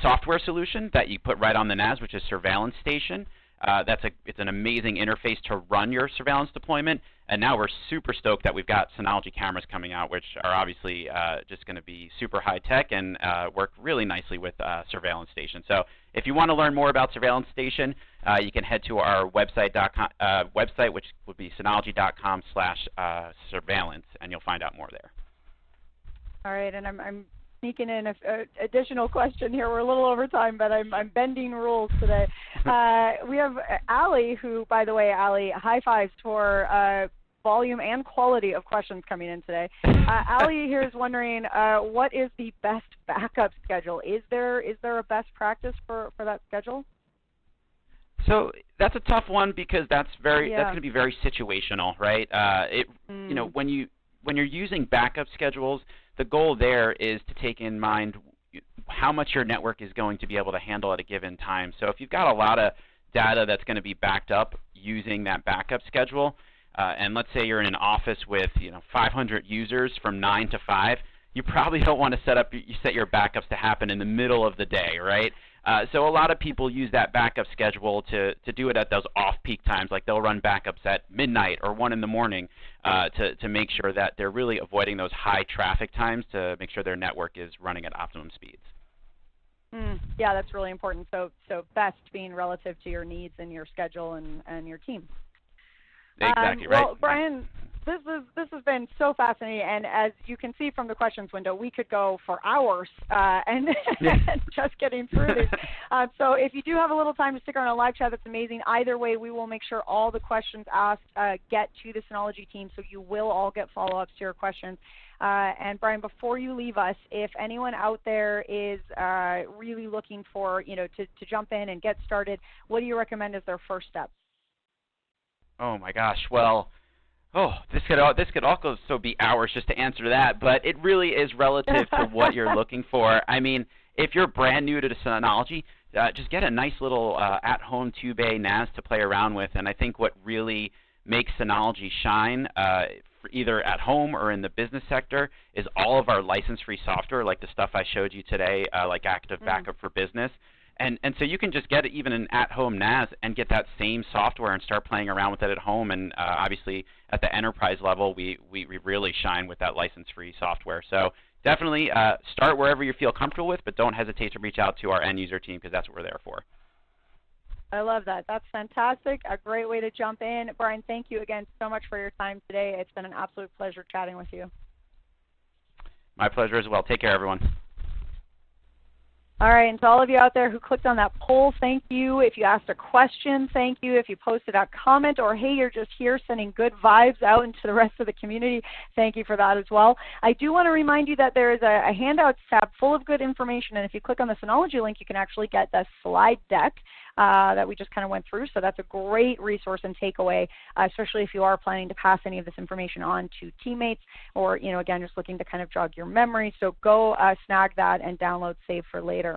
software solution that you put right on the NAS, which is Surveillance Station. It's an amazing interface to run your surveillance deployment. And now we're super stoked that we've got Synology cameras coming out, which are obviously just going to be super high tech and work really nicely with Surveillance Station. So if you want to learn more about Surveillance Station, you can head to our website, which would be synology.com/surveillance, and you'll find out more there. All right, and I'm sneaking in an additional question here. We're a little over time, but I'm bending rules today. We have Allie, who, by the way, Allie, high fives for volume and quality of questions coming in today. Allie here is wondering, what is the best backup schedule? Is there a best practice for that schedule? So that's a tough one because that's going to be very situational, right? When you're using backup schedules, the goal there is to take in mind how much your network is going to be able to handle at a given time. So if you've got a lot of data that's going to be backed up using that backup schedule, and let's say you're in an office with 500 users from 9 to 5, you probably don't want to set your backups to happen in the middle of the day, right? So a lot of people use that backup schedule to do it at those off-peak times, like they'll run backups at midnight or 1 in the morning to make sure that they're really avoiding those high traffic times to make sure their network is running at optimum speeds. Yeah, that's really important. So best being relative to your needs and your schedule and your team. Exactly right. Well, Brian, this has been so fascinating, and as you can see from the questions window, we could go for hours and just getting through this. So if you do have a little time to stick around a live chat, that's amazing. Either way, we will make sure all the questions asked get to the Synology team, so you will all get follow-ups to your questions. And Brian, before you leave us, if anyone out there is really looking for, to jump in and get started, what do you recommend as their first step? Oh my gosh, well, this could also be hours just to answer that, but it really is relative to what you're looking for. I mean, if you're brand new to the Synology, just get a nice little at-home 2-bay NAS to play around with, and I think what really makes Synology shine, either at home or in the business sector, is all of our license-free software, like the stuff I showed you today, like Active Backup for Business. And so you can just get even an at-home NAS and get that same software and start playing around with it at home. And obviously, at the enterprise level, we really shine with that license-free software. So definitely start wherever you feel comfortable with, but don't hesitate to reach out to our end-user team because that's what we're there for. I love that. That's fantastic. A great way to jump in. Brian, thank you again so much for your time today. It's been an absolute pleasure chatting with you. My pleasure as well. Take care, everyone. All right, and to all of you out there who clicked on that poll, thank you. If you asked a question, thank you. If you posted a comment, or hey, you're just here sending good vibes out into the rest of the community, thank you for that as well. I do want to remind you that there is a handouts tab full of good information, and if you click on the Synology link, you can actually get the slide deck that we just kind of went through. So that's a great resource and takeaway, especially if you are planning to pass any of this information on to teammates, or again, just looking to kind of jog your memory. So go snag that and download, save for later.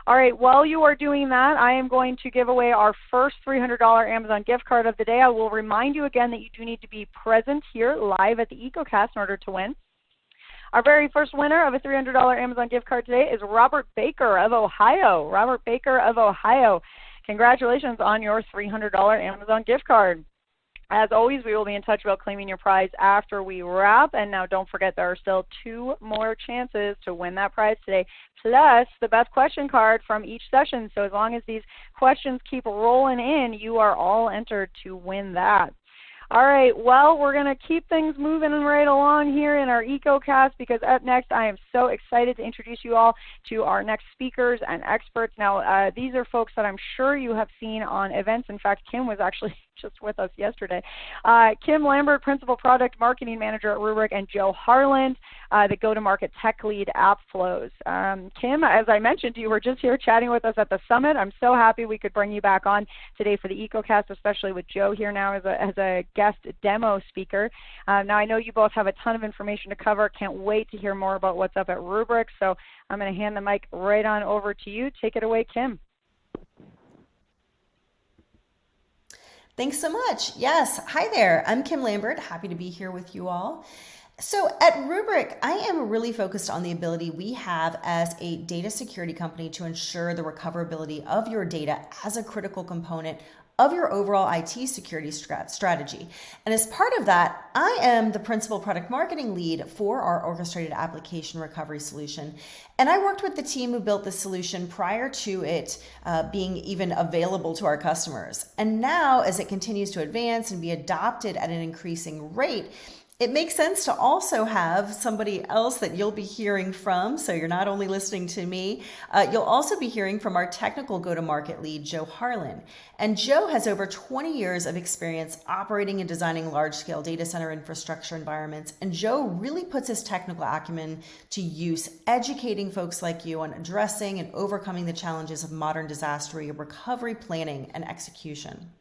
All right, while you are doing that, I am going to give away our first $300 Amazon gift card of the day. I will remind you again that you do need to be present here live at the EcoCast in order to win. Our very first winner of a $300 Amazon gift card today is Robert Baker of Ohio. Robert Baker of Ohio. Congratulations on your $300 Amazon gift card. As always, we will be in touch about claiming your prize after we wrap. And now don't forget, there are still 2 more chances to win that prize today, plus the best question card from each session. So as long as these questions keep rolling in, you are all entered to win that. All right, well, we're going to keep things moving right along here in our EcoCast, because up next I am so excited to introduce you all to our next speakers and experts. Now, these are folks that I'm sure you have seen on events. In fact, Kim was actually just with us yesterday. Kim Lambert, Principal Product Marketing Manager at Rubrik, and Joe Harland, the Go-to-Market Tech Lead App Flows. Kim, as I mentioned, you were just here chatting with us at the summit. I'm so happy we could bring you back on today for the EcoCast, especially with Joe here now as a guest demo speaker. Now, I know you both have a ton of information to cover. Can't wait to hear more about what's up at Rubrik. So I'm going to hand the mic right on over to you. Take it away, Kim. Thanks so much. Yes, hi there. I'm Kim Lambert. Happy to be here with you all. So at Rubrik, I am really focused on the ability we have as a data security company to ensure the recoverability of your data as a critical component of your overall IT security strategy. And as part of that, I am the principal product marketing lead for our orchestrated application recovery solution. And I worked with the team who built this solution prior to it being even available to our customers. And now, as it continues to advance and be adopted at an increasing rate, it makes sense to also have somebody else that you'll be hearing from. So you're not only listening to me, you'll also be hearing from our technical go-to-market lead, Joe Harlan. And Joe has over 20 years of experience operating and designing large-scale data center infrastructure environments. And Joe really puts his technical acumen to use, educating folks like you on addressing and overcoming the challenges of modern disaster recovery planning and execution.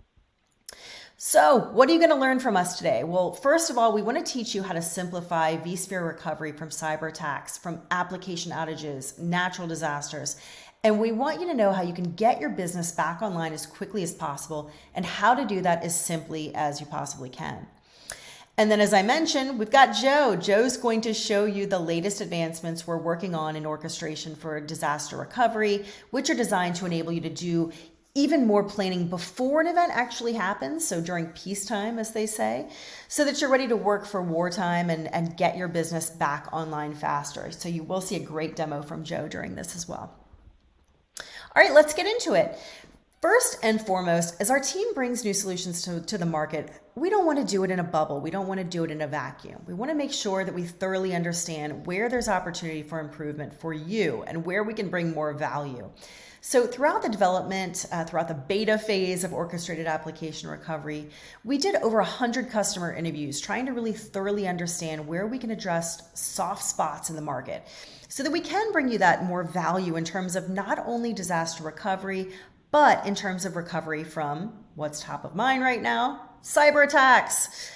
So what are you going to learn from us today? Well, first of all, we want to teach you how to simplify vSphere recovery from cyber attacks, from application outages, natural disasters. And we want you to know how you can get your business back online as quickly as possible and how to do that as simply as you possibly can. And then, as I mentioned, we've got Joe. Joe's going to show you the latest advancements we're working on in orchestration for disaster recovery, which are designed to enable you to do even more planning before an event actually happens, so during peacetime, as they say, so that you're ready to work for wartime and get your business back online faster. So you will see a great demo from Joe during this as well. All right, let's get into it. First and foremost, as our team brings new solutions to the market, we don't want to do it in a bubble. We don't want to do it in a vacuum. We want to make sure that we thoroughly understand where there's opportunity for improvement for you and where we can bring more value. So throughout the development, throughout the beta phase of orchestrated application recovery, we did over 100 customer interviews trying to really thoroughly understand where we can address soft spots in the market so that we can bring you that more value in terms of not only disaster recovery, but in terms of recovery from what's top of mind right now, cyber attacks.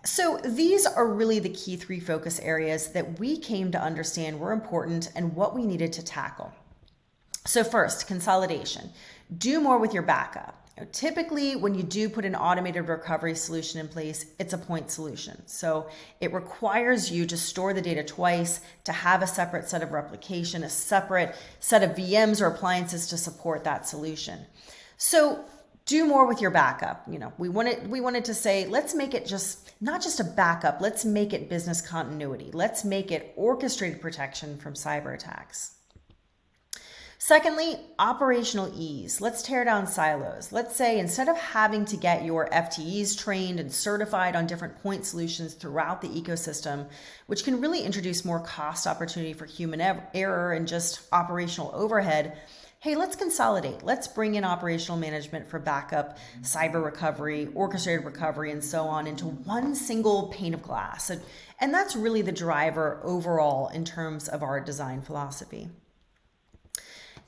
So these are really the key 3 focus areas that we came to understand were important and what we needed to tackle. So first, consolidation. Do more with your backup. Typically, when you do put an automated recovery solution in place, it's a point solution. So it requires you to store the data twice, to have a separate set of replication, a separate set of VMs or appliances to support that solution. So do more with your backup. We wanted to say, let's make it not just a backup, let's make it business continuity. Let's make it orchestrated protection from cyber attacks. Secondly, operational ease. Let's tear down silos. Let's say instead of having to get your FTEs trained and certified on different point solutions throughout the ecosystem, which can really introduce more cost opportunity for human error and just operational overhead, hey, let's consolidate. Let's bring in operational management for backup, cyber recovery, orchestrated recovery, and so on into one single pane of glass. And that's really the driver overall in terms of our design philosophy.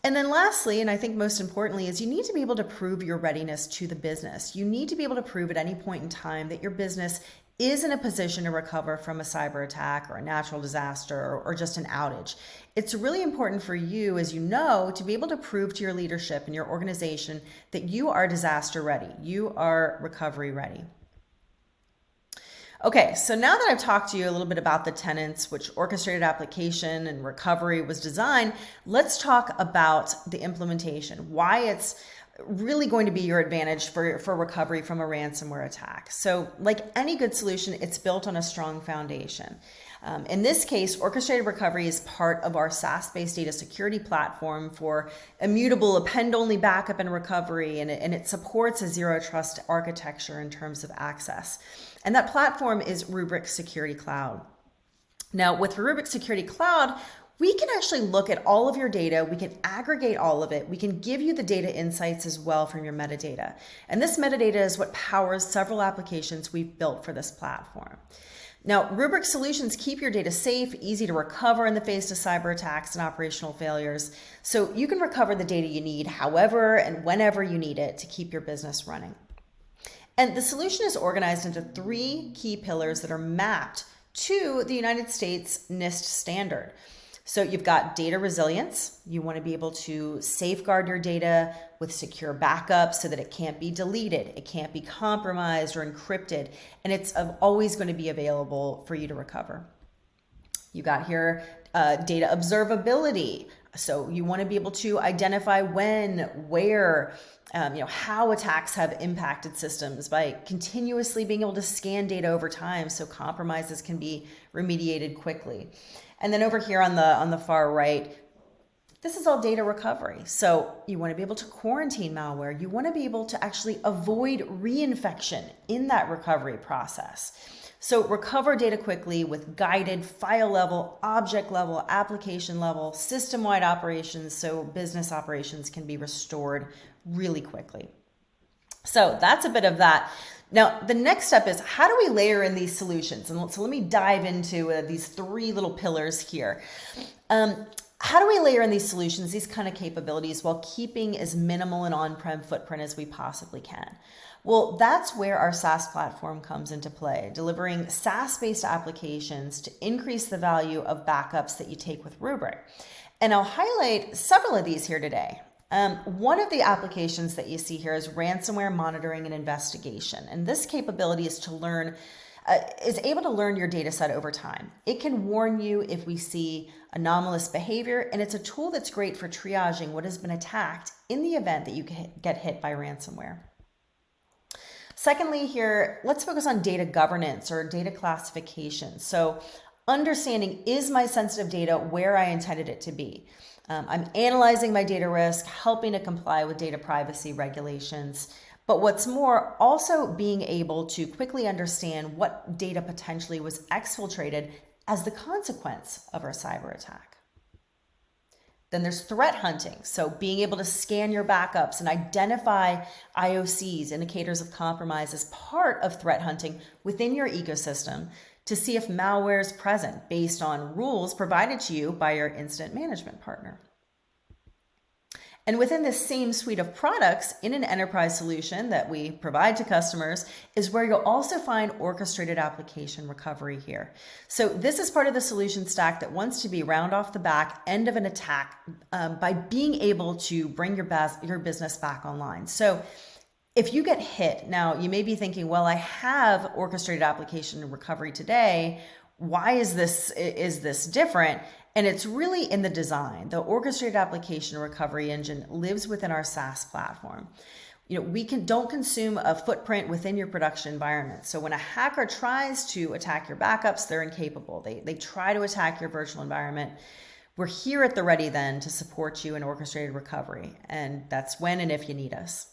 And then lastly, and I think most importantly, is you need to be able to prove your readiness to the business. You need to be able to prove at any point in time that your business is in a position to recover from a cyber attack or a natural disaster or just an outage. It's really important for you, as you know, to be able to prove to your leadership and your organization that you are disaster ready. You are recovery ready. Okay, so now that I've talked to you a little bit about the tenets which orchestrated application and recovery was designed, let's talk about the implementation, why it's really going to be your advantage for recovery from a ransomware attack. So like any good solution, it's built on a strong foundation. In this case, orchestrated recovery is part of our SaaS-based data security platform for immutable append-only backup and recovery, and it supports a zero trust architecture in terms of access. And that platform is Rubrik Security Cloud. Now, with Rubrik Security Cloud, we can actually look at all of your data. We can aggregate all of it. We can give you the data insights as well from your metadata. And this metadata is what powers several applications we've built for this platform. Now, Rubrik solutions keep your data safe, easy to recover in the face of cyber attacks and operational failures. So you can recover the data you need however and whenever you need it to keep your business running. And the solution is organized into 3 key pillars that are mapped to the United States NIST standard. So you've got data resilience. You want to be able to safeguard your data with secure backups so that it can't be deleted, it can't be compromised or encrypted, and it's always going to be available for you to recover. You got here data observability. So you want to be able to identify when, where, how attacks have impacted systems by continuously being able to scan data over time so compromises can be remediated quickly. And then over here on the far right, this is all data recovery. So you want to be able to quarantine malware. You want to be able to actually avoid reinfection in that recovery process. So recover data quickly with guided file level, object level, application level, system-wide operations so business operations can be restored really quickly. So that's a bit of that. Now, the next step is how do we layer in these solutions? And so let me dive into these 3 little pillars here. How do we layer in these solutions, these kind of capabilities, while keeping as minimal an on-prem footprint as we possibly can? Well, that's where our SaaS platform comes into play, delivering SaaS-based applications to increase the value of backups that you take with Rubrik. And I'll highlight several of these here today. One of the applications that you see here is ransomware monitoring and investigation. And this capability is able to learn your data set over time. It can warn you if we see anomalous behavior, and it's a tool that's great for triaging what has been attacked in the event that you get hit by ransomware. Secondly, here, let's focus on data governance or data classification. So understanding, is my sensitive data where I intended it to be? I'm analyzing my data risk, helping to comply with data privacy regulations. But what's more, also being able to quickly understand what data potentially was exfiltrated as the consequence of our cyber attack. Then there's threat hunting. So being able to scan your backups and identify IOCs, indicators of compromise, as part of threat hunting within your ecosystem to see if malware is present based on rules provided to you by your incident management partner. And within this same suite of products in an enterprise solution that we provide to customers is where you'll also find orchestrated application recovery here. So this is part of the solution stack that wants to be round off the back end of an attack by being able to bring your business back online. So if you get hit, now you may be thinking, well, I have orchestrated application recovery today. Why is this different? And it's really in the design. The orchestrated application recovery engine lives within our SaaS platform. We don't consume a footprint within your production environment. So when a hacker tries to attack your backups, they're incapable. They try to attack your virtual environment. We're here at the ready then to support you in orchestrated recovery, and that's when and if you need us.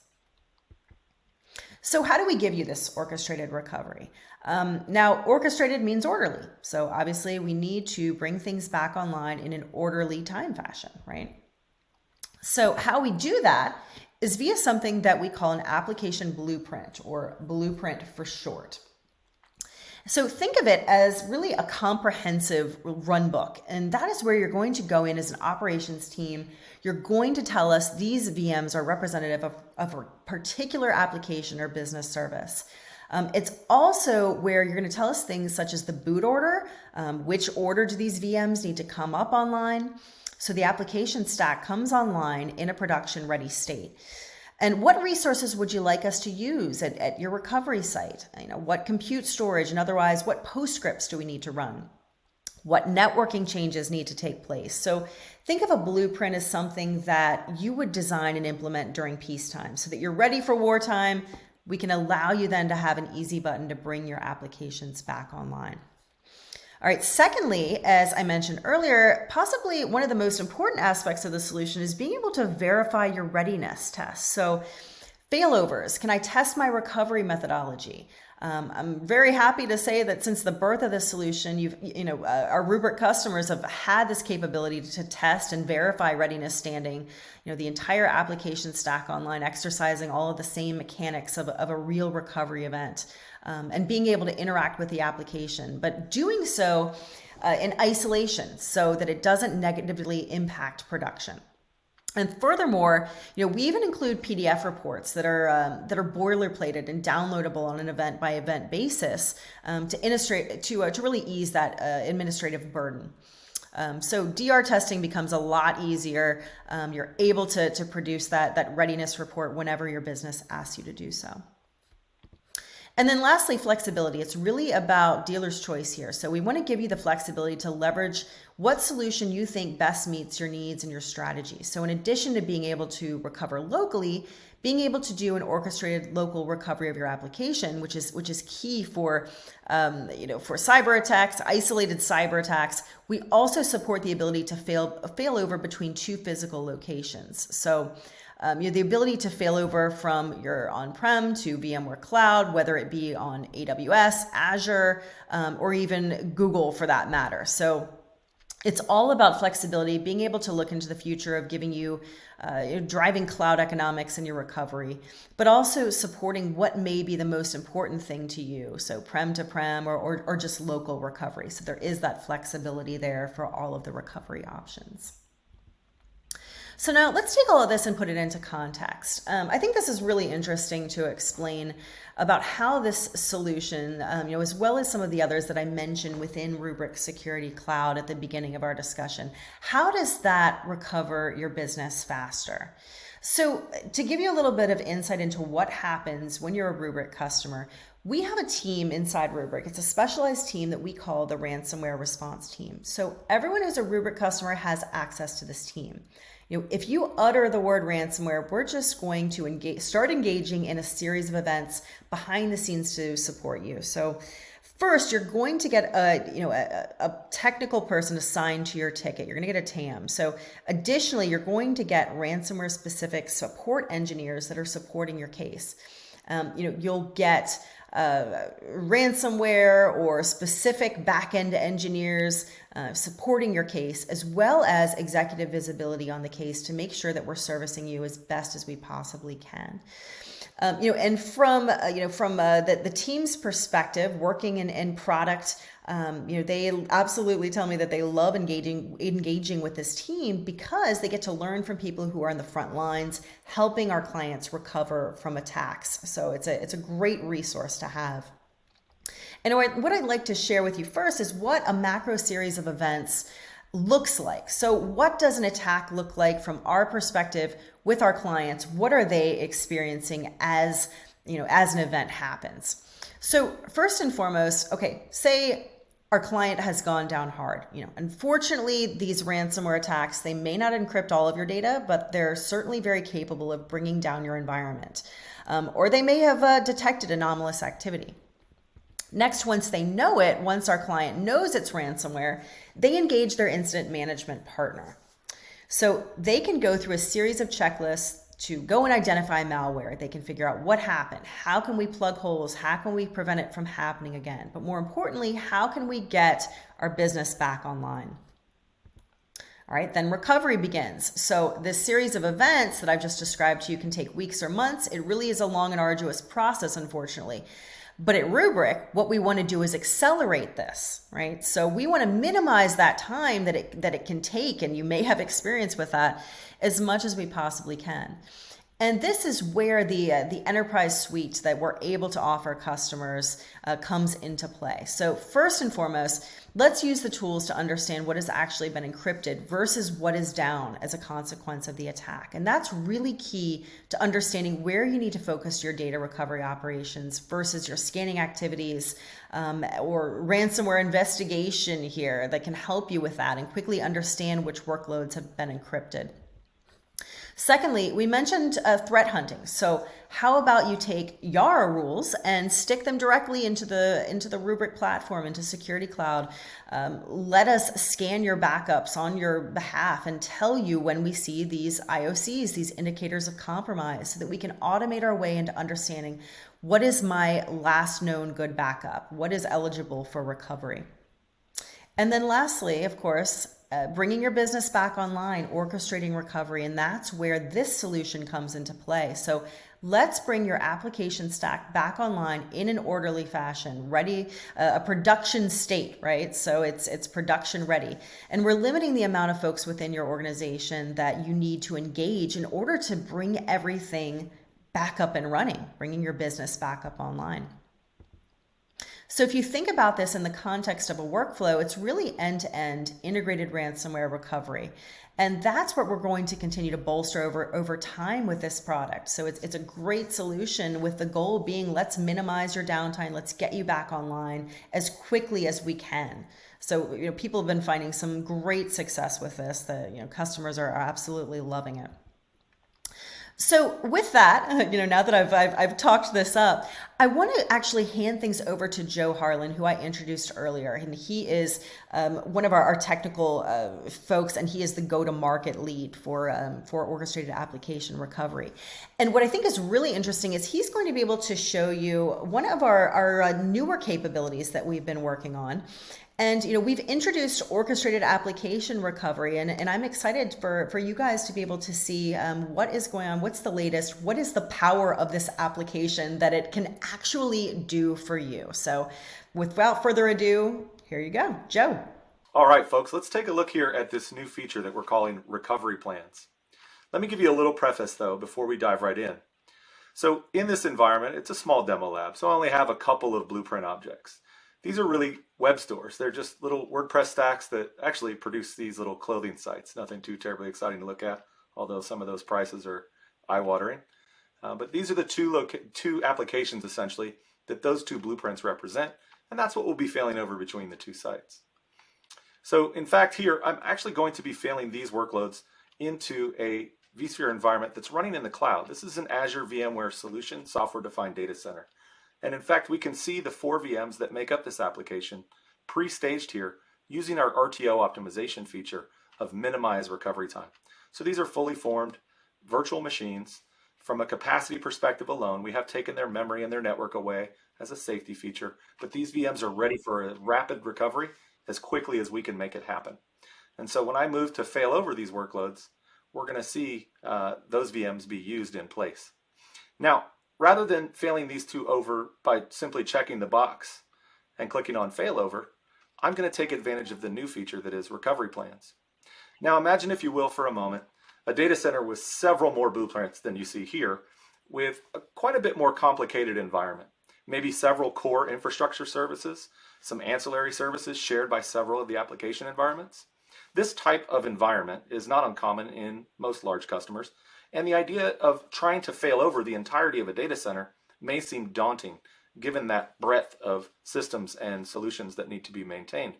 So how do we give you this orchestrated recovery? Now, orchestrated means orderly. So obviously we need to bring things back online in an orderly time fashion, right? So how we do that is via something that we call an application blueprint, or blueprint for short. So think of it as really a comprehensive run book, and that is where you're going to go in as an operations team. You're going to tell us these VMs are representative of a particular application or business service. It's also where you're going to tell us things such as the boot order, which order do these VMs need to come up online, so the application stack comes online in a production ready state. And what resources would you like us to use at your recovery site? What compute storage and otherwise, what postscripts do we need to run? What networking changes need to take place? So think of a blueprint as something that you would design and implement during peacetime so that you're ready for wartime. We can allow you then to have an easy button to bring your applications back online. All right, secondly, as I mentioned earlier, possibly one of the most important aspects of the solution is being able to verify your readiness tests. So failovers, can I test my recovery methodology? I'm very happy to say that since the birth of this solution, our Rubrik customers have had this capability to test and verify readiness standing, the entire application stack online, exercising all of the same mechanics of a real recovery event, and being able to interact with the application, but doing so in isolation so that it doesn't negatively impact production. And furthermore, we even include PDF reports that are boilerplated and downloadable on an event by event basis to really ease that administrative burden. So DR testing becomes a lot easier. You're able to produce that readiness report whenever your business asks you to do so. And then lastly, flexibility. It's really about dealer's choice here. So we want to give you the flexibility to leverage what solution you think best meets your needs and your strategy. So in addition to being able to recover locally, being able to do an orchestrated local recovery of your application, which is key for cyber attacks, isolated cyber attacks. We also support the ability to fail over between two physical locations. So you have the ability to fail over from your on-prem to VMware Cloud, whether it be on AWS, Azure, or even Google for that matter. So it's all about flexibility, being able to look into the future of giving you, driving cloud economics in your recovery, but also supporting what may be the most important thing to you. So prem to prem or just local recovery. So there is that flexibility there for all of the recovery options. So now let's take all of this and put it into context. I think this is really interesting to explain about how this solution, as well as some of the others that I mentioned within Rubrik Security Cloud at the beginning of our discussion, how does that recover your business faster? So to give you a little bit of insight into what happens when you're a Rubrik customer, we have a team inside Rubrik. It's a specialized team that we call the ransomware response team. So everyone who's a Rubrik customer has access to this team. If you utter the word ransomware, we're just going to start engaging in a series of events behind the scenes to support you. So first, you're going to get a technical person assigned to your ticket. You're going to get a TAM. So additionally, you're going to get ransomware specific support engineers that are supporting your case. You'll get ransomware or specific backend engineers supporting your case, as well as executive visibility on the case to make sure that we're servicing you as best as we possibly can. And from the team's perspective, working in product, they absolutely tell me that they love engaging with this team because they get to learn from people who are on the front lines, helping our clients recover from attacks. So it's a great resource to have. And what I'd like to share with you first is what a macro series of events looks like. So what does an attack look like from our perspective with our clients? What are they experiencing as an event happens? So first and foremost, okay, say our client has gone down hard. Unfortunately, these ransomware attacks, they may not encrypt all of your data, but they're certainly very capable of bringing down your environment. Or they may have detected anomalous activity. Next, once they know it, once our client knows it's ransomware, they engage their incident management partner. So they can go through a series of checklists to go and identify malware. They can figure out what happened. How can we plug holes? How can we prevent it from happening again? But more importantly, how can we get our business back online? All right, then recovery begins. So this series of events that I've just described to you can take weeks or months. It really is a long and arduous process, unfortunately. But at Rubrik, what we want to do is accelerate this, right? So we want to minimize that time that it can take, and you may have experience with that, as much as we possibly can. And this is where the enterprise suite that we're able to offer customers comes into play. So first and foremost, let's use the tools to understand what has actually been encrypted versus what is down as a consequence of the attack. And that's really key to understanding where you need to focus your data recovery operations versus your scanning activities or ransomware investigation here that can help you with that and quickly understand which workloads have been encrypted. Secondly, we mentioned threat hunting. So how about you take Yara rules and stick them directly into the Rubrik platform, into Security Cloud. Let us scan your backups on your behalf and tell you when we see these IOCs, these indicators of compromise, so that we can automate our way into understanding what is my last known good backup, what is eligible for recovery. And then lastly, of course, bringing your business back online, orchestrating recovery, and that's where this solution comes into play. So let's bring your application stack back online in an orderly fashion, ready, a production state, right? So it's production ready. And we're limiting the amount of folks within your organization that you need to engage in order to bring everything back up and running, bringing your business back up online. So if you think about this in the context of a workflow, it's really end-to-end integrated ransomware recovery. And that's what we're going to continue to bolster over time with this product. So it's a great solution, with the goal being, let's minimize your downtime, let's get you back online as quickly as we can. So people have been finding some great success with this. Customers are absolutely loving it. So with that, now that I've talked this up, I want to actually hand things over to Joe Harlan, who I introduced earlier, and he is one of our technical folks, and he is the go-to-market lead for orchestrated application recovery. And what I think is really interesting is he's going to be able to show you one of our newer capabilities that we've been working on. And we've introduced orchestrated application recovery, and I'm excited for you guys to be able to see what is going on, what's the latest, what is the power of this application that it can actually do for you. So without further ado, here you go, Joe. All right, folks, let's take a look here at this new feature that we're calling recovery plans. Let me give you a little preface though before we dive right in. So in this environment, it's a small demo lab, so I only have a couple of blueprint objects. These are really web stores. They're just little WordPress stacks that actually produce these little clothing sites. Nothing too terribly exciting to look at, although some of those prices are eye-watering. But these are the two applications, essentially, that those two blueprints represent, and that's what we'll be failing over between the two sites. So, in fact, here, I'm actually going to be failing these workloads into a vSphere environment that's running in the cloud. This is an Azure VMware Solution software-defined data center. And in fact, we can see the 4 VMs that make up this application pre-staged here using our RTO optimization feature of minimize recovery time. So these are fully formed virtual machines. From a capacity perspective alone, we have taken their memory and their network away as a safety feature, but these VMs are ready for a rapid recovery as quickly as we can make it happen. And so when I move to fail over these workloads, we're going to see those VMs be used in place. Now, rather than failing these two over by simply checking the box and clicking on failover, I'm going to take advantage of the new feature that is recovery plans. Now imagine, if you will, for a moment, a data center with several more blueprints than you see here, with quite a bit more complicated environment. Maybe several core infrastructure services, some ancillary services shared by several of the application environments. This type of environment is not uncommon in most large customers, and the idea of trying to fail over the entirety of a data center may seem daunting, given that breadth of systems and solutions that need to be maintained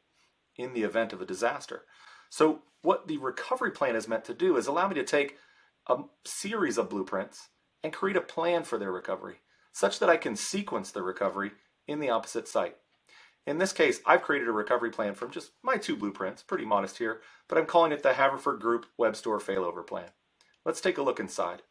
in the event of a disaster. So what the recovery plan is meant to do is allow me to take a series of blueprints and create a plan for their recovery, such that I can sequence the recovery in the opposite site. In this case, I've created a recovery plan from just my 2 blueprints, pretty modest here, but I'm calling it the Haverford Group Web Store Failover Plan. Let's take a look inside.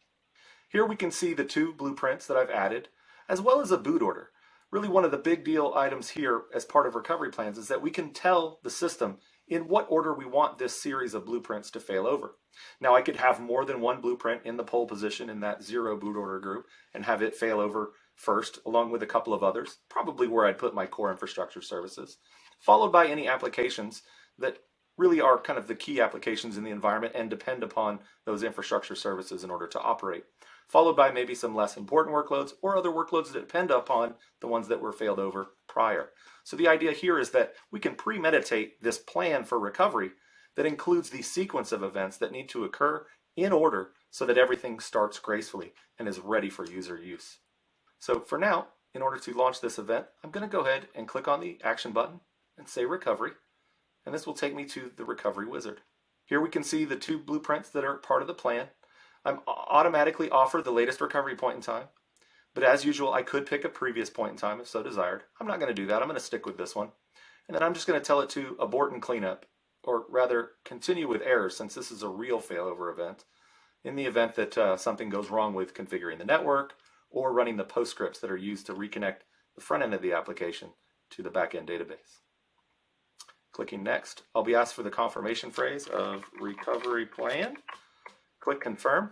Here we can see the 2 blueprints that I've added, as well as a boot order. Really one of the big deal items here as part of recovery plans is that we can tell the system in what order we want this series of blueprints to fail over. Now I could have more than one blueprint in the pole position in that 0 boot order group and have it fail over first, along with a couple of others, probably where I'd put my core infrastructure services, followed by any applications that really are kind of the key applications in the environment and depend upon those infrastructure services in order to operate, followed by maybe some less important workloads or other workloads that depend upon the ones that were failed over prior. So the idea here is that we can premeditate this plan for recovery that includes the sequence of events that need to occur in order so that everything starts gracefully and is ready for user use. So for now, in order to launch this event, I'm going to go ahead and click on the action button and say recovery, and this will take me to the recovery wizard. Here we can see the 2 blueprints that are part of the plan. I'm automatically offered the latest recovery point in time, but as usual, I could pick a previous point in time if so desired. I'm not going to do that. I'm going to stick with this one. And then I'm just going to tell it to abort and clean up, or rather continue with errors since this is a real failover event, in the event that something goes wrong with configuring the network or running the postscripts that are used to reconnect the front end of the application to the backend database. Clicking next, I'll be asked for the confirmation phrase of recovery plan. Click confirm,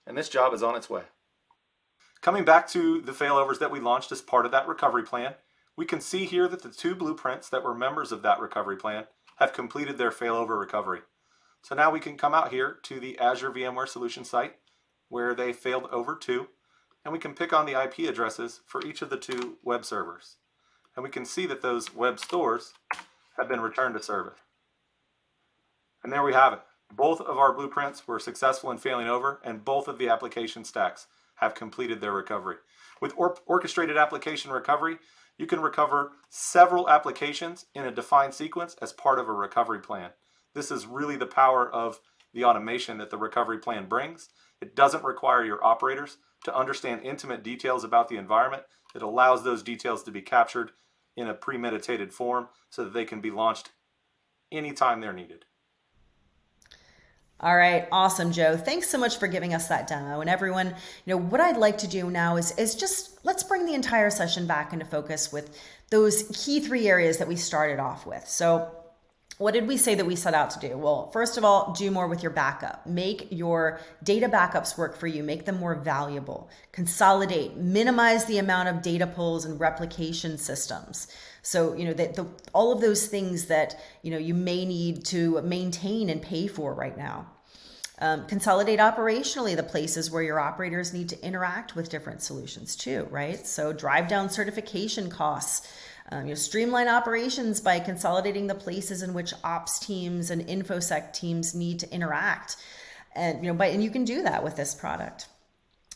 and this job is on its way. Coming back to the failovers that we launched as part of that recovery plan, we can see here that the 2 blueprints that were members of that recovery plan have completed their failover recovery. So now we can come out here to the Azure VMware Solution site where they failed over to, and we can pick on the IP addresses for each of the 2 web servers. And we can see that those web stores have been returned to service. And there we have it. Both of our blueprints were successful in failing over, and both of the application stacks have completed their recovery. With orchestrated application recovery, you can recover several applications in a defined sequence as part of a recovery plan. This is really the power of the automation that the recovery plan brings. It doesn't require your operators to understand intimate details about the environment. It allows those details to be captured in a premeditated form so that they can be launched anytime they're needed. All right, awesome, Joe. Thanks so much for giving us that demo. And everyone, what I'd like to do now is just let's bring the entire session back into focus with those key 3 areas that we started off with. So what did we say that we set out to do? Well, first of all, do more with your backup. Make your data backups work for you. Make them more valuable. Consolidate, minimize the amount of data pulls and replication systems. So, all of those things that, you may need to maintain and pay for right now. Consolidate operationally the places where your operators need to interact with different solutions too, right? So drive down certification costs. Streamline operations by consolidating the places in which ops teams and infosec teams need to interact. And, and you can do that with this product.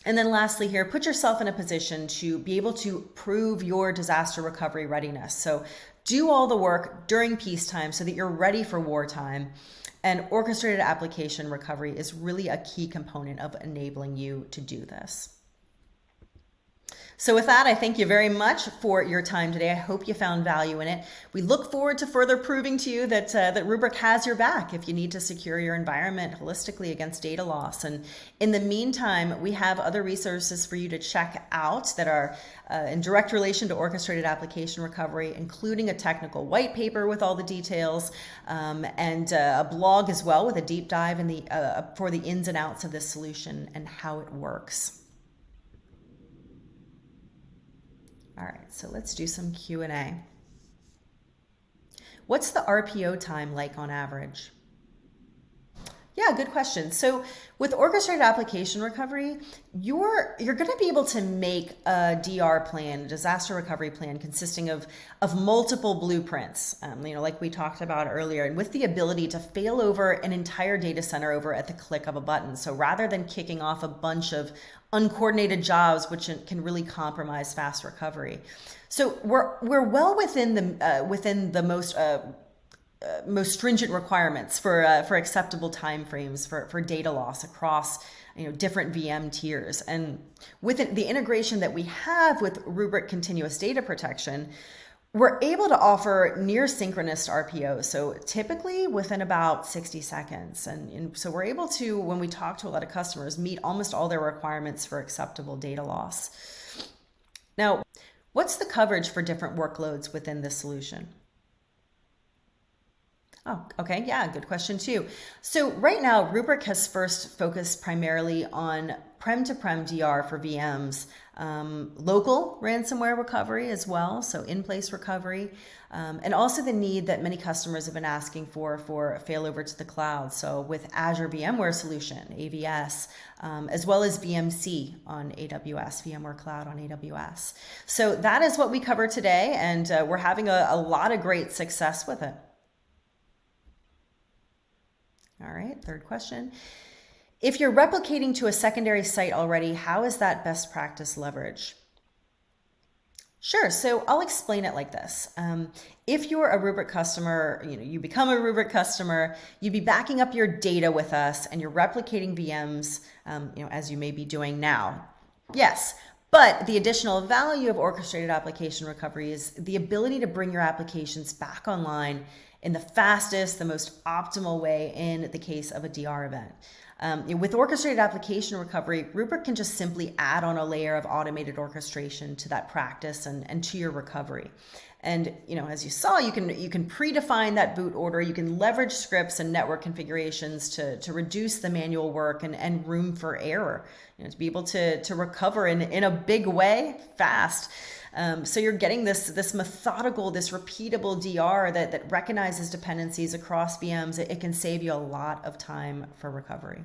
And then lastly here, put yourself in a position to be able to prove your disaster recovery readiness. So do all the work during peacetime so that you're ready for wartime. And orchestrated application recovery is really a key component of enabling you to do this. So with that, I thank you very much for your time today. I hope you found value in it. We look forward to further proving to you that Rubrik has your back if you need to secure your environment holistically against data loss. And in the meantime, we have other resources for you to check out that are in direct relation to orchestrated application recovery, including a technical white paper with all the details, and a blog as well with a deep dive in for the ins and outs of this solution and how it works. All right, so let's do some Q&A. What's the RPO time like on average? Yeah, good question. So with orchestrated application recovery, you're going to be able to make a DR plan, a disaster recovery plan, consisting of multiple blueprints, like we talked about earlier, and with the ability to fail over an entire data center over at the click of a button. So rather than kicking off a bunch of uncoordinated jobs, which can really compromise fast recovery. So we're well within the most most stringent requirements for acceptable timeframes for data loss across different VM tiers. And with the integration that we have with Rubrik Continuous Data Protection, we're able to offer near synchronous RPOs, so typically within about 60 seconds. And so we're able to, when we talk to a lot of customers, meet almost all their requirements for acceptable data loss. Now, what's the coverage for different workloads within this solution? Oh, okay. Yeah, good question too. So right now, Rubrik has first focused primarily on prem-to-prem DR for VMs, local ransomware recovery as well, so in-place recovery, and also the need that many customers have been asking for failover to the cloud. So with Azure VMware Solution, AVS, as well as VMC on AWS, VMware Cloud on AWS. So that is what we cover today, and we're having a lot of great success with it. All right, third question. If you're replicating to a secondary site already, how is that best practice leverage? Sure, so I'll explain it like this. If you're a Rubrik customer, you become a Rubrik customer, you'd be backing up your data with us and you're replicating VMs, as you may be doing now. Yes, but the additional value of orchestrated application recovery is the ability to bring your applications back online in the fastest, the most optimal way in the case of a DR event. With orchestrated application recovery, Rubrik can just simply add on a layer of automated orchestration to that practice and to your recovery. And as you saw, you can predefine that boot order. You can leverage scripts and network configurations to reduce the manual work and room for error, to be able to recover in a big way fast. So you're getting this methodical, this repeatable DR that recognizes dependencies across VMs. It can save you a lot of time for recovery.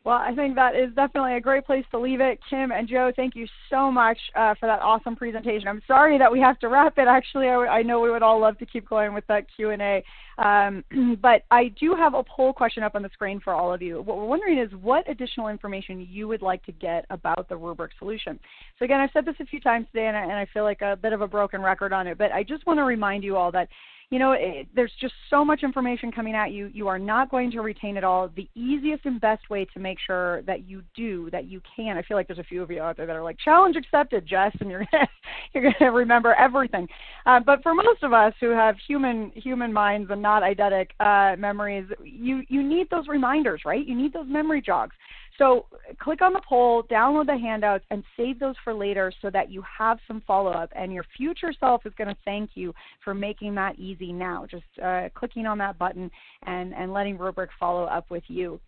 Well, I think that is definitely a great place to leave it. Kim and Joe, thank you so much for that awesome presentation. I'm sorry that we have to wrap it. Actually, I know we would all love to keep going with that Q&A. But I do have a poll question up on the screen for all of you. What we're wondering is what additional information you would like to get about the Rubrik solution. So again, I've said this a few times today, and I feel like a bit of a broken record on it, but I just want to remind you all that there's just so much information coming at you. You are not going to retain it all. The easiest and best way to make sure that you can. I feel like there's a few of you out there that are like, challenge accepted, Jess, and you're going to remember everything. But for most of us who have human minds and not eidetic memories, you need those reminders, right? You need those memory jogs. So click on the poll, download the handouts, and save those for later so that you have some follow-up. And your future self is going to thank you for making that easy now, just clicking on that button and letting Rubrik follow up with you.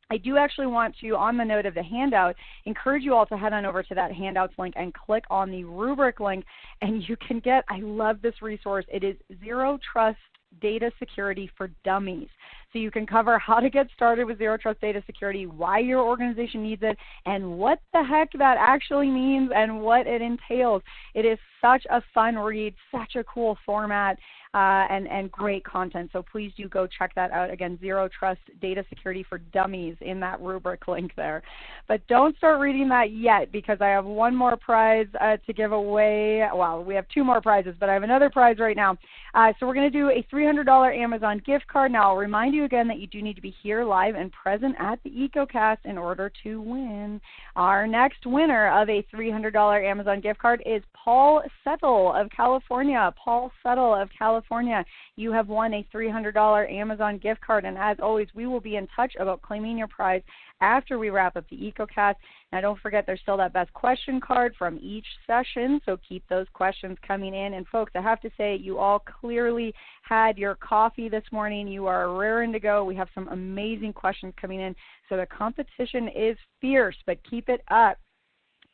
I do actually want to, on the note of the handout, encourage you all to head on over to that handouts link and click on the Rubrik link, and you can get, I love this resource, it is Zero Trust Data Security for Dummies. So you can cover how to get started with Zero Trust Data Security, why your organization needs it, and what the heck that actually means and what it entails. It is such a fun read, such a cool format, and great content. So please do go check that out. Again, Zero Trust Data Security for Dummies in that Rubrik link there. But don't start reading that yet, because I have one more prize to give away. Well, we have two more prizes, but I have another prize right now. So we're going to do a $300 Amazon gift card. Now, I'll remind you again that you do need to be here live and present at the EcoCast in order to win. Our next winner of a $300 Amazon gift card is Paul Settle of California. Paul Settle of California, you have won a $300 Amazon gift card. And as always, we will be in touch about claiming your prize after we wrap up the EcoCast. Now, don't forget, there's still that best question card from each session, so keep those questions coming in. And folks, I have to say, you all clearly had your coffee this morning. You are raring to go. We have some amazing questions coming in, so the competition is fierce, but keep it up.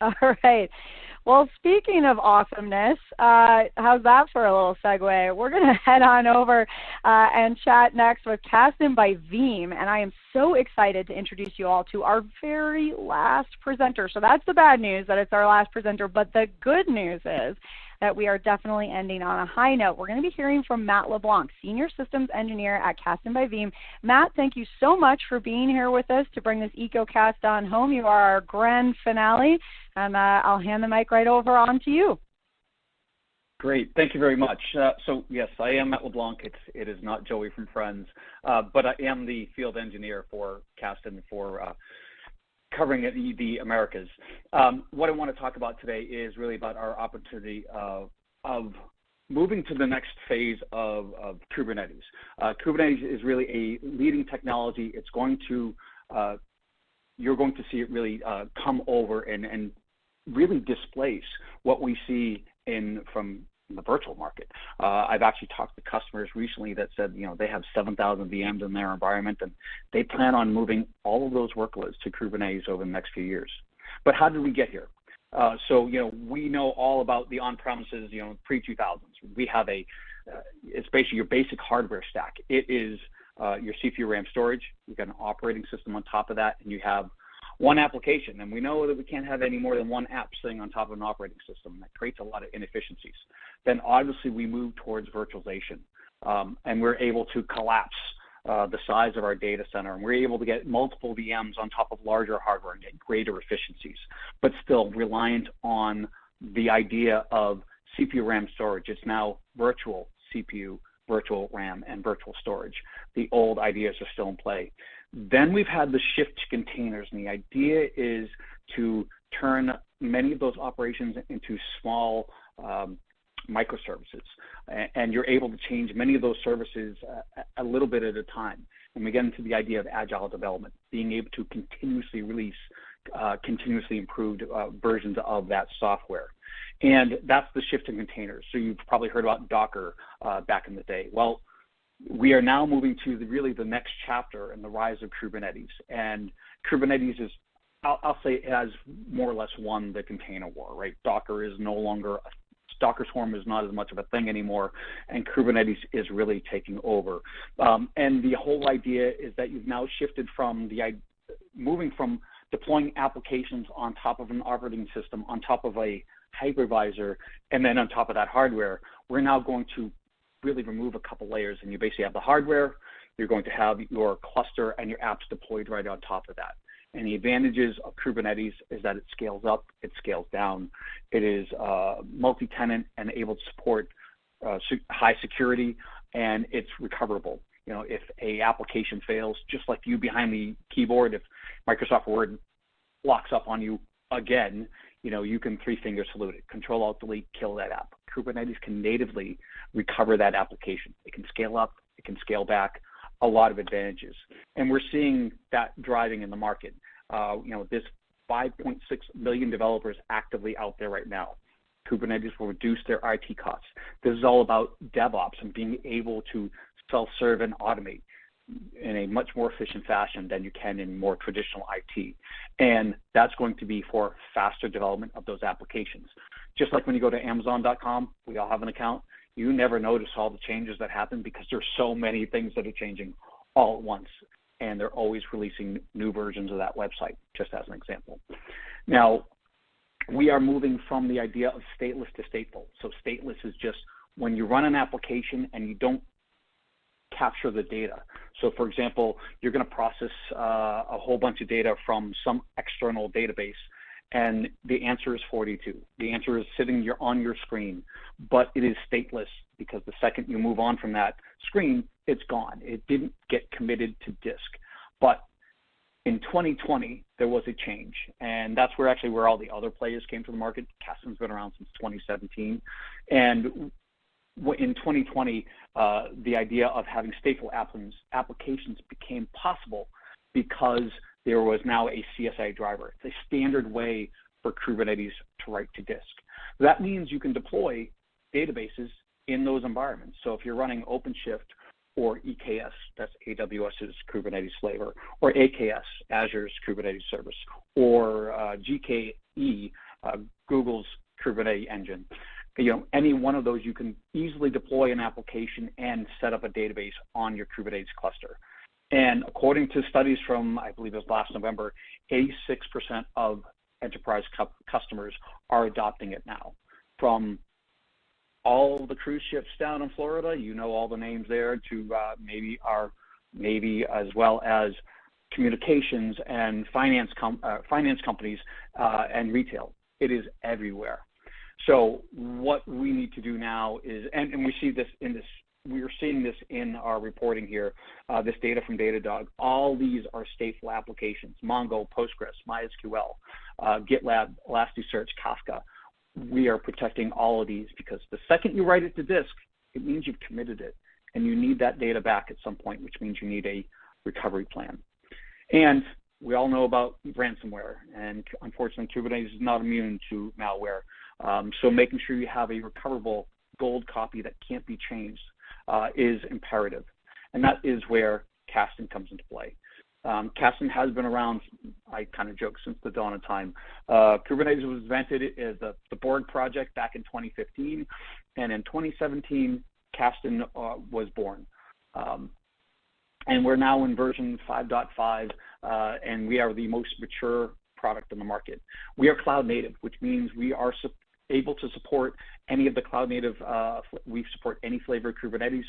All right. Well, speaking of awesomeness, how's that for a little segue? We're going to head on over and chat next with Castin by Veeam, and I am so excited to introduce you all to our very last presenter. So that's the bad news, that it's our last presenter, but the good news is that we are definitely ending on a high note. We're going to be hearing from Matt LeBlanc, Senior Systems Engineer at Castin by Veeam. Matt, thank you so much for being here with us to bring this EcoCast on home. You are our grand finale, and I'll hand the mic right over on to you. Great. Thank you very much. So yes, I am Matt LeBlanc. It is not Joey from Friends, but I am the field engineer for Cast and for covering the Americas. What I want to talk about today is really about our opportunity of moving to the next phase of Kubernetes. Kubernetes is really a leading technology. It's going to you're going to see it really come over and really displace what we see from the virtual market. I've actually talked to customers recently that said, they have 7,000 VMs in their environment, and they plan on moving all of those workloads to Kubernetes over the next few years. But how did we get here? So we know all about the on-premises, pre-2000s. We have it's basically your basic hardware stack. It is your CPU, RAM, storage. You've got an operating system on top of that, and you have one application, and we know that we can't have any more than one app sitting on top of an operating system. That creates a lot of inefficiencies. Then obviously we move towards virtualization, and we're able to collapse the size of our data center, and we're able to get multiple VMs on top of larger hardware and get greater efficiencies, but still reliant on the idea of CPU, RAM, storage. It's now virtual CPU, virtual RAM, and virtual storage. The old ideas are still in play. Then we've had the shift to containers, and the idea is to turn many of those operations into small microservices, and you're able to change many of those services a little bit at a time. And we get into the idea of agile development, being able to continuously release continuously improved versions of that software. And that's the shift in containers. So you've probably heard about Docker back in the day. Well, we are now moving to really the next chapter in the rise of Kubernetes. And Kubernetes is, I'll say, it has more or less won the container war, right? Docker is no longer, Docker Swarm is not as much of a thing anymore, and Kubernetes is really taking over. And the whole idea is that you've now shifted from moving from deploying applications on top of an operating system, on top of a hypervisor, and then on top of that hardware. We're now going to really remove a couple layers, and you basically have the hardware, you're going to have your cluster and your apps deployed right on top of that. And the advantages of Kubernetes is that it scales up, it scales down, it is multi-tenant and able to support high security, and it's recoverable. If a application fails, just like you behind the keyboard, if Microsoft Word locks up on you again, you can three-finger salute it, Control-Alt-Delete, kill that app. Kubernetes can natively recover that application. It can scale up, it can scale back, a lot of advantages. And we're seeing that driving in the market. There's 5.6 million developers actively out there right now. Kubernetes will reduce their IT costs. This is all about DevOps and being able to self-serve and automate in a much more efficient fashion than you can in more traditional IT. And that's going to be for faster development of those applications. Just like when you go to Amazon.com, we all have an account, you never notice all the changes that happen because there's so many things that are changing all at once. And they're always releasing new versions of that website, just as an example. Now, we are moving from the idea of stateless to stateful. So stateless is just when you run an application and you don't capture the data. So for example, you're going to process a whole bunch of data from some external database, and the answer is 42. The answer is sitting on your screen, but it is stateless because the second you move on from that screen, it's gone. It didn't get committed to disk. But in 2020, there was a change, and that's where all the other players came to the market. Kasten's been around since 2017, and in 2020, the idea of having stateful applications became possible because there was now a CSI driver. It's a standard way for Kubernetes to write to disk. That means you can deploy databases in those environments. So if you're running OpenShift or EKS, that's AWS's Kubernetes flavor, or AKS, Azure's Kubernetes service, or GKE, Google's Kubernetes engine, any one of those, you can easily deploy an application and set up a database on your Kubernetes cluster. And according to studies from, I believe it was last November, 86% of enterprise customers are adopting it now. From all the cruise ships down in Florida, all the names there, to maybe as well as communications and finance companies and retail. It is everywhere. So what we need to do now is, and we see this in this, we are seeing this in our reporting here, this data from Datadog. All these are stateful applications: Mongo, Postgres, MySQL, GitLab, Elasticsearch, Kafka. We are protecting all of these because the second you write it to disk, it means you've committed it, and you need that data back at some point, which means you need a recovery plan. And we all know about ransomware, and unfortunately, Kubernetes is not immune to malware. So making sure you have a recoverable gold copy that can't be changed is imperative. And that is where Kasten comes into play. Kasten has been around, I kind of joke, since the dawn of time. Kubernetes was invented as the Borg project back in 2015, and in 2017, Kasten was born. And we're now in version 5.5, and we are the most mature product in the market. We are cloud native, which means we are able to support any of the cloud native, we support any flavor of Kubernetes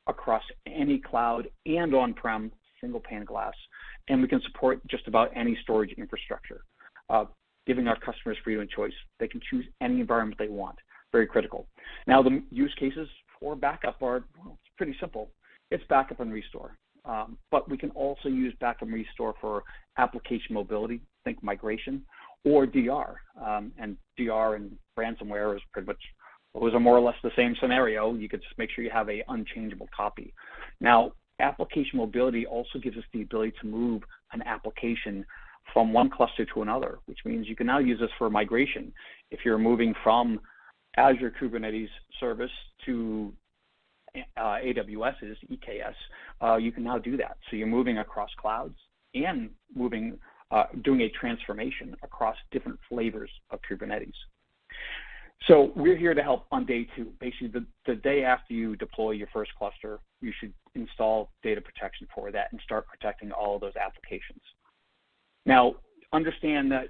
across any cloud and on-prem, single pane of glass, and we can support just about any storage infrastructure, giving our customers freedom of choice. They can choose any environment they want, very critical. Now the use cases for backup are, well, it's pretty simple. It's backup and restore. But we can also use backup and restore for application mobility, think migration, or DR. And DR and ransomware is pretty much, those are more or less the same scenario. You could just make sure you have a unchangeable copy. Now, application mobility also gives us the ability to move an application from one cluster to another, which means you can now use this for migration. If you're moving from Azure Kubernetes service to AWS's EKS, you can now do that. So you're moving across clouds and moving, doing a transformation across different flavors of Kubernetes. So we're here to help on day two. Basically, the day after you deploy your first cluster, you should install data protection for that and start protecting all of those applications. Now, understand that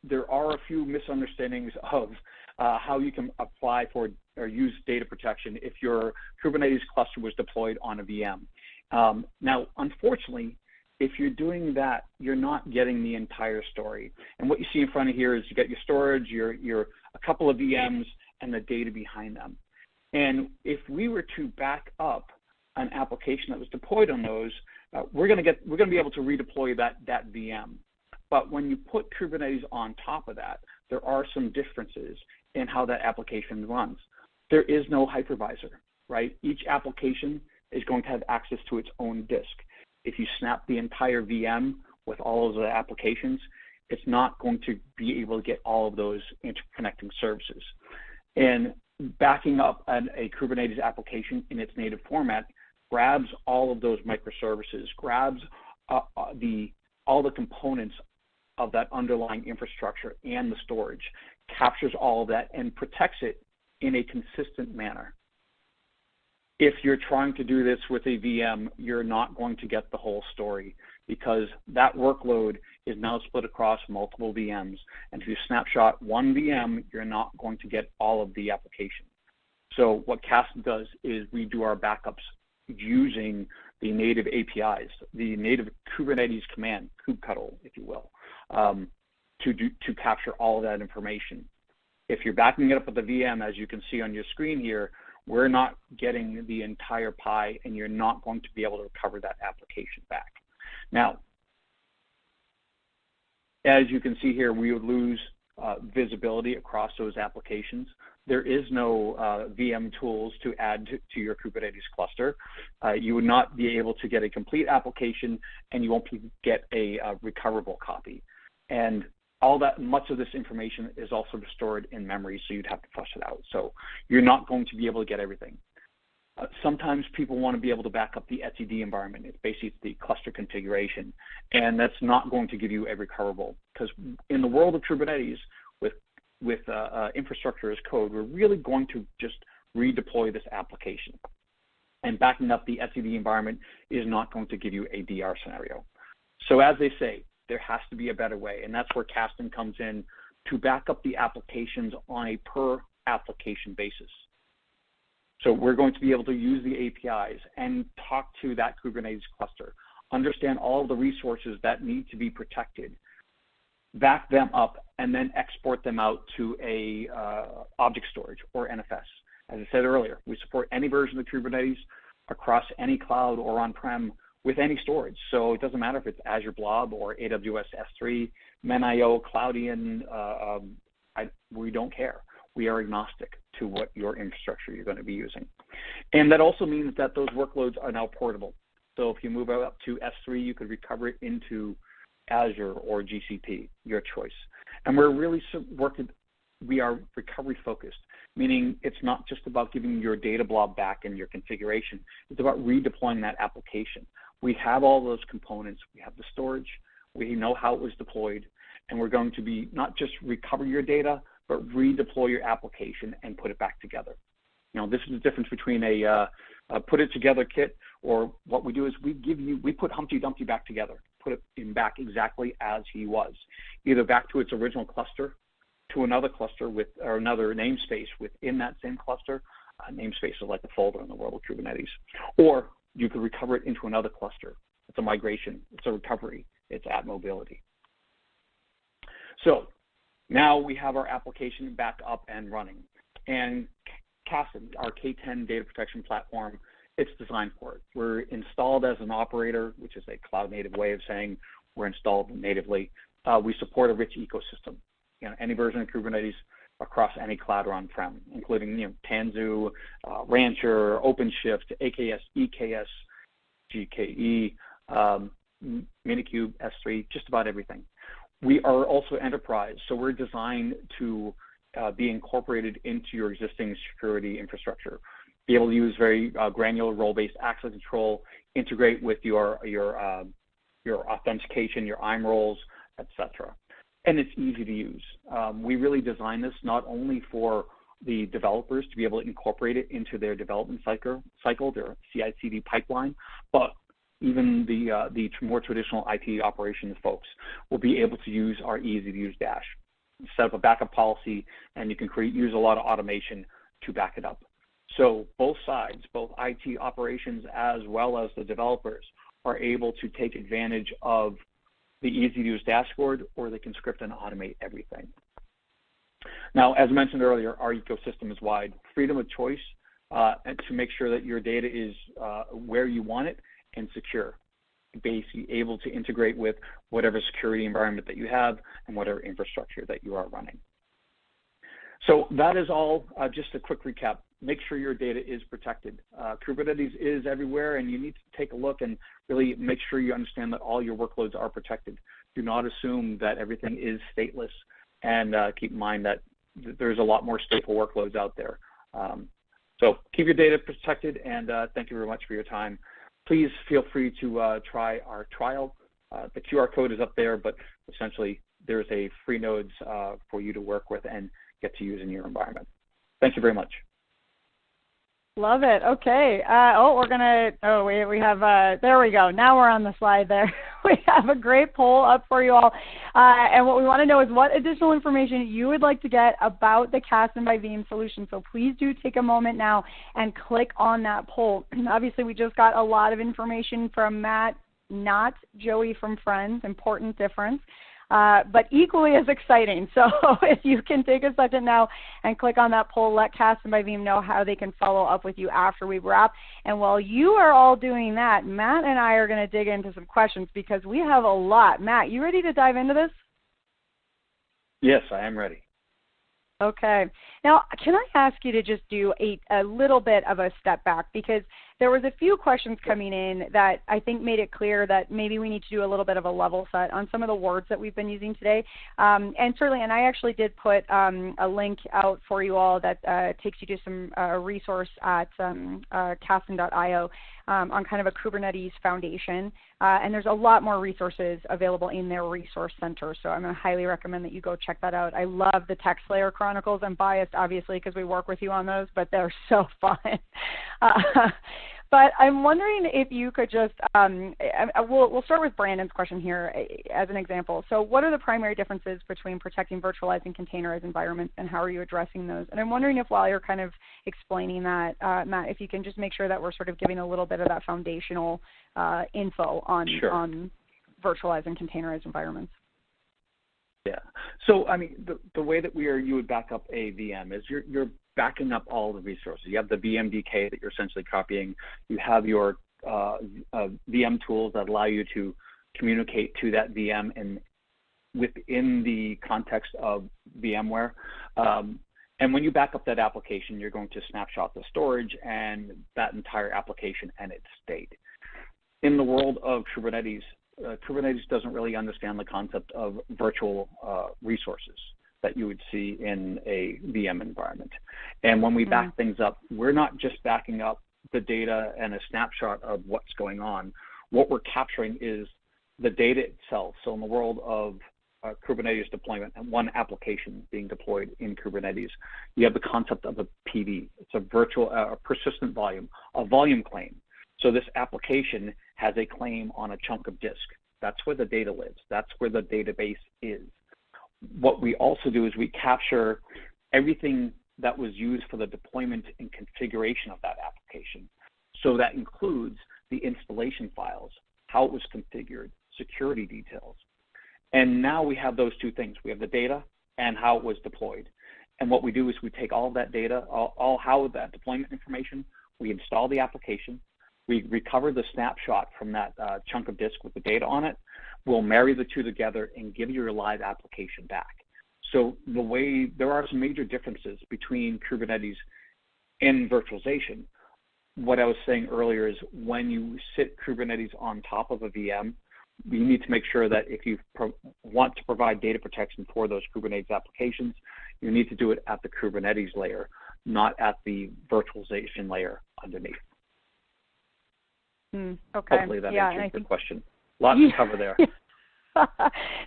there are a few misunderstandings of how you can apply for or use data protection if your Kubernetes cluster was deployed on a VM. Now, unfortunately, if you're doing that, you're not getting the entire story. And what you see in front of here is you get your storage, your a couple of VMs, and the data behind them. And if we were to back up an application that was deployed on those, we're going to be able to redeploy that VM. But when you put Kubernetes on top of that, there are some differences in how that application runs. There is no hypervisor, right? Each application is going to have access to its own disk. If you snap the entire VM with all of the applications, it's not going to be able to get all of those interconnecting services. And backing up a Kubernetes application in its native format grabs all of those microservices, grabs all the components of that underlying infrastructure and the storage, captures all of that and protects it in a consistent manner. If you're trying to do this with a VM, you're not going to get the whole story because that workload is now split across multiple VMs. And if you snapshot one VM, you're not going to get all of the application. So what Kasten does is we do our backups using the native APIs, the native Kubernetes command, kubectl, if you will, to capture all of that information. If you're backing it up with the VM, as you can see on your screen here, we're not getting the entire pie, and you're not going to be able to recover that application back. Now, as you can see here, we would lose visibility across those applications. There is no VM tools to add to your Kubernetes cluster. You would not be able to get a complete application, and you won't get a recoverable copy. And all that, much of this information is also stored in memory, so you'd have to flush it out. So you're not going to be able to get everything. Sometimes people want to be able to back up the etcd environment. It's basically the cluster configuration, and that's not going to give you a recoverable, because in the world of Kubernetes, with infrastructure as code, we're really going to just redeploy this application. And backing up the etcd environment is not going to give you a DR scenario. So as they say, there has to be a better way, and that's where Kasten comes in to back up the applications on a per application basis. So we're going to be able to use the APIs and talk to that Kubernetes cluster, understand all of the resources that need to be protected, back them up, and then export them out to a object storage or NFS. As I said earlier, we support any version of Kubernetes across any cloud or on-prem with any storage. So it doesn't matter if it's Azure Blob or AWS S3, MenIO, Cloudian, we don't care. We are agnostic to what your infrastructure you're going to be using. And that also means that those workloads are now portable. So if you move up to S3, you could recover it into Azure or GCP, your choice. And we're really we are recovery focused, meaning it's not just about giving your data blob back in your configuration. It's about redeploying that application. We have all those components. We have the storage. We know how it was deployed. And we're going to be not just recover your data, but redeploy your application and put it back together. You know, this is the difference between a put it together kit, or what we do is we put Humpty Dumpty back together, put it back exactly as he was, either back to its original cluster, to another cluster or another namespace within that same cluster. Namespace is like a folder in the world of Kubernetes. Or you could recover it into another cluster. It's a migration, it's a recovery, it's add mobility. So now we have our application back up and running. And Kasten, our K10 data protection platform, it's designed for it. We're installed as an operator, which is a cloud-native way of saying we're installed natively. We support a rich ecosystem. You know, any version of Kubernetes across any cloud or on-prem, including Tanzu, Rancher, OpenShift, AKS, EKS, GKE, Minikube, S3, just about everything. We are also enterprise, so we're designed to be incorporated into your existing security infrastructure. Be able to use very granular role-based access control, integrate with your authentication, your IAM roles, etc. And it's easy to use. We really designed this not only for the developers to be able to incorporate it into their development cycle, their CI/CD pipeline, but even the more traditional IT operations folks will be able to use our easy-to-use dash. Set up a backup policy, and you can use a lot of automation to back it up. So both sides, both IT operations as well as the developers, are able to take advantage of the easy-to-use dashboard, or they can script and automate everything. Now, as mentioned earlier, our ecosystem is wide. Freedom of choice and to make sure that your data is where you want it and secure. Basically able to integrate with whatever security environment that you have and whatever infrastructure that you are running. So that is all, just a quick recap. Make sure your data is protected. Kubernetes is everywhere, and you need to take a look and really make sure you understand that all your workloads are protected. Do not assume that everything is stateless, and keep in mind that there's a lot more stateful workloads out there. So keep your data protected, and thank you very much for your time. Please feel free to try our trial. The QR code is up there, but essentially there's a free nodes for you to work with and get to use in your environment. Thank you very much. Love it. Okay. We have, there we go. Now we're on the slide there. We have a great poll up for you all. And what we want to know is what additional information you would like to get about the Kasten by Veeam solution. So please do take a moment now and click on that poll. And obviously, we just got a lot of information from Matt, not Joey from Friends. Important difference. But equally as exciting. So if you can take a second now and click on that poll, let Kasten by Veeam know how they can follow up with you after we wrap. And while you are all doing that, Matt and I are going to dig into some questions because we have a lot. Matt, you ready to dive into this? Yes, I am ready. Okay. Now, can I ask you to just do a little bit of a step back, because there was a few questions coming in that I think made it clear that maybe we need to do a little bit of a level set on some of the words that we've been using today. And I actually did put a link out for you all that takes you to some resource at kasten.io on kind of a Kubernetes foundation. And there's a lot more resources available in their resource center. So I'm going to highly recommend that you go check that out. I love the Text Layer Chronicles. I'm biased, obviously, because we work with you on those, but they're so fun. But I'm wondering if you could just, we'll start with Brandon's question here as an example. So what are the primary differences between protecting virtualized and containerized environments, and how are you addressing those? And I'm wondering if while you're kind of explaining that, Matt, if you can just make sure that we're sort of giving a little bit of that foundational info on, Sure. on virtualized and containerized environments. Yeah. So, I mean, the way that you would back up a VM is you're backing up all the resources. You have the VMDK that you're essentially copying. You have your VM tools that allow you to communicate to that VM and within the context of VMware. And when you back up that application, you're going to snapshot the storage and that entire application and its state. In the world of Kubernetes, Kubernetes doesn't really understand the concept of virtual resources that you would see in a VM environment. And when we back things up, we're not just backing up the data and a snapshot of what's going on. What we're capturing is the data itself. So in the world of Kubernetes deployment and one application being deployed in Kubernetes, you have the concept of a PD. It's a virtual, persistent volume, a volume claim. So this application has a claim on a chunk of disk. That's where the data lives. That's where the database is. What we also do is we capture everything that was used for the deployment and configuration of that application. So that includes the installation files, how it was configured, security details. And now we have those two things. We have the data and how it was deployed. And what we do is we take all of that data, all how that deployment information, we install the application, we recover the snapshot from that chunk of disk with the data on it, we'll marry the two together and give you your live application back. So there are some major differences between Kubernetes and virtualization. What I was saying earlier is when you sit Kubernetes on top of a VM, you need to make sure that if you want to provide data protection for those Kubernetes applications, you need to do it at the Kubernetes layer, not at the virtualization layer underneath. Okay. Hopefully that answers your question. Lots to cover there.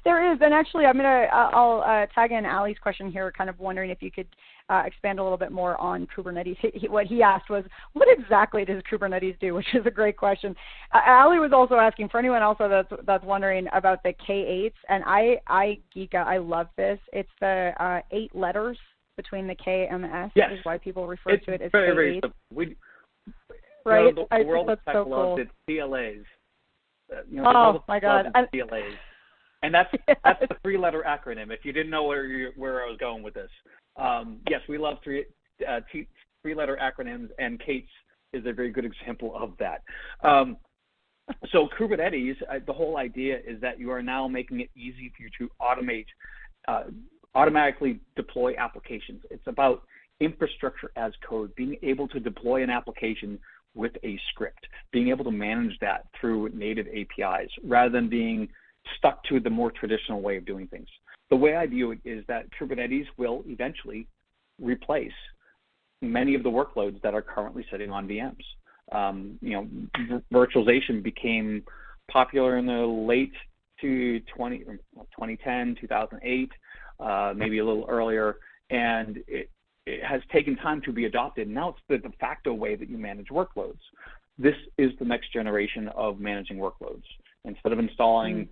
There is, and actually I'll tag in Ali's question here, kind of wondering if you could expand a little bit more on Kubernetes. What he asked was, what exactly does Kubernetes do, which is a great question. Ali was also asking, for anyone else that's wondering about the K8s, and I geek out, I love this. It's the 8 letters between the K and the S, yes. is why people refer to it as very, K8. very simple. Right? The I world think that's so cool. It's CLAs. Oh my God! CLAs. And that's the 3-letter acronym. If you didn't know where I was going with this, yes, we love 3-letter acronyms, and Kate's is a very good example of that. So Kubernetes, the whole idea is that you are now making it easy for you to automatically deploy applications. It's about infrastructure as code, being able to deploy an application with a script, being able to manage that through native APIs rather than being stuck to the more traditional way of doing things. The way I view it is that Kubernetes will eventually replace many of the workloads that are currently sitting on VMs. Virtualization became popular in the late 2010, 2008, maybe a little earlier, and it has taken time to be adopted. Now it's the de facto way that you manage workloads. This is the next generation of managing workloads. Instead of installing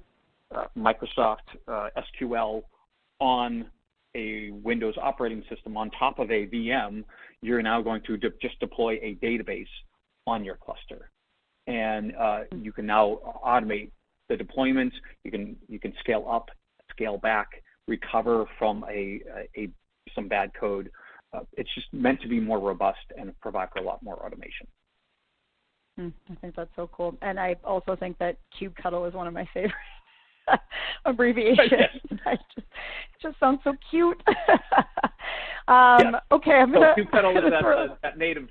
Microsoft SQL on a Windows operating system on top of a VM, you're now going to just deploy a database on your cluster. And you can now automate the deployments. You can scale up, scale back, recover from some bad code. It's just meant to be more robust and provide for a lot more automation. I think that's so cool. And I also think that kubectl is one of my favorite abbreviations. Yes. It just sounds so cute. Yes. Okay, I'm going to... So kubectl is that native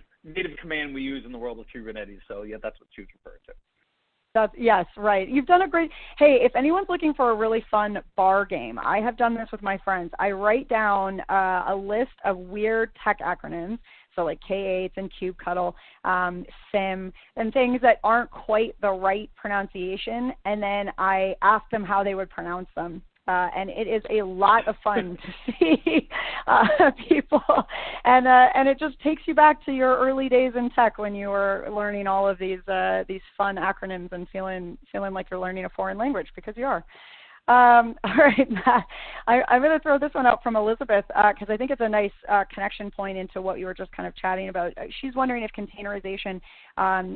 command we use in the world of Kubernetes. So yeah, that's what she was referring to. Yes, right. You've done a great, hey, if anyone's looking for a really fun bar game, I have done this with my friends. I write down a list of weird tech acronyms, so like K8s and kubectl, SIM, and things that aren't quite the right pronunciation, and then I ask them how they would pronounce them. And it is a lot of fun to see people, and it just takes you back to your early days in tech when you were learning all of these fun acronyms and feeling like you're learning a foreign language, because you are. All right, Matt, I'm going to throw this one out from Elizabeth because I think it's a nice connection point into what you were just kind of chatting about. She's wondering if containerization